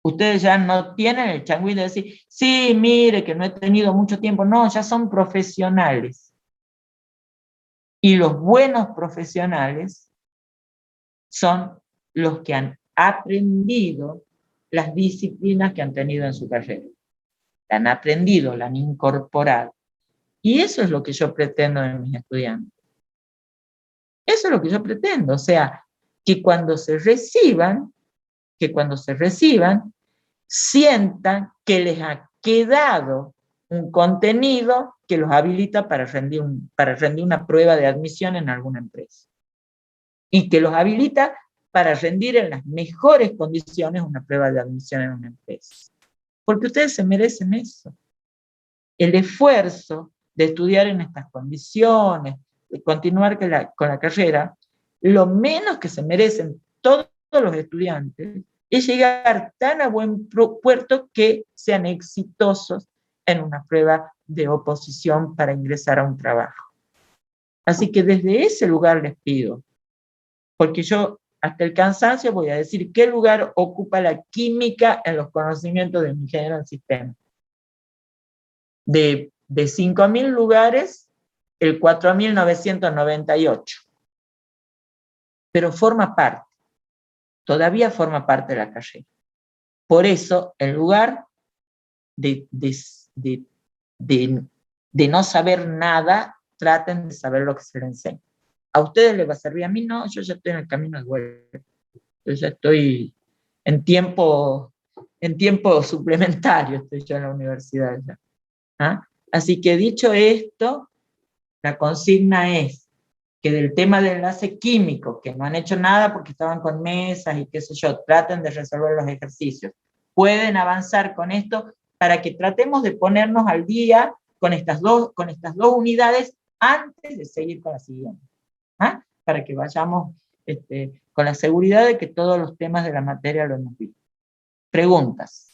Ustedes ya no tienen el changüí de decir, sí, mire, que no he tenido mucho tiempo. No, ya son profesionales. Y los buenos profesionales son los que han aprendido las disciplinas que han tenido en su carrera. La han aprendido, la han incorporado. Y eso es lo que yo pretendo de mis estudiantes. Eso es lo que yo pretendo. O sea, que cuando se reciban, sientan que les ha quedado un contenido que los habilita para rendir una prueba de admisión en alguna empresa. Y que los habilita para rendir en las mejores condiciones una prueba de admisión en una empresa. Porque ustedes se merecen eso. El esfuerzo de estudiar en estas condiciones, de continuar con la carrera, lo menos que se merecen todos los estudiantes es llegar tan a buen puerto que sean exitosos en una prueba de oposición para ingresar a un trabajo. Así que desde ese lugar les pido, porque yo hasta el cansancio voy a decir qué lugar ocupa la química en los conocimientos de mi ingeniero en sistemas. De 5.000 lugares, el 4.998. Pero forma parte, todavía forma parte de la carrera. Por eso, en lugar de no saber nada, traten de saber lo que se les enseña. ¿A ustedes les va a servir? A mí no, yo ya estoy en el camino de vuelta. Yo ya estoy en tiempo suplementario, estoy yo en la universidad ya. ¿Ah? Así que dicho esto, la consigna es que del tema del enlace químico, que no han hecho nada porque estaban con mesas y qué sé yo, traten de resolver los ejercicios. Pueden avanzar con esto para que tratemos de ponernos al día con estas dos unidades antes de seguir con la siguiente. ¿Ah? Para que vayamos con la seguridad de que todos los temas de la materia lo hemos visto. Preguntas.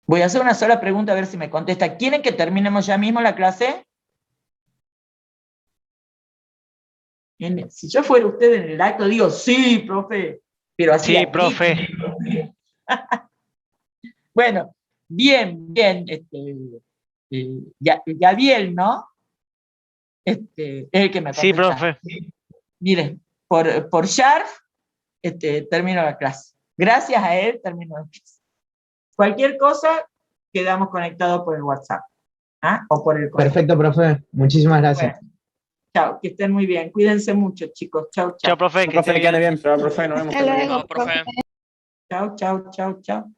Voy a hacer una sola pregunta a ver si me contesta. ¿Quieren que terminemos ya mismo la clase? Si yo fuera usted en el acto, digo, sí, profe, pero así. Sí, profe. Bueno, bien, Gabriel, ¿no? Es el que me Sí, contesta. profe. Miren, por Sharp, termino la clase. Gracias a él, termino la clase. Cualquier cosa, quedamos conectados por el WhatsApp. ¿Ah? O por el correo. Perfecto, profe. Muchísimas gracias. Bueno, chao, que estén muy bien. Cuídense mucho, chicos. Chao, chao. Chao, profe, que esté Profe, que ande bien. bien. Chao, profe, nos vemos. Hasta luego, Chao, profe. Chao, chao, chao, chao.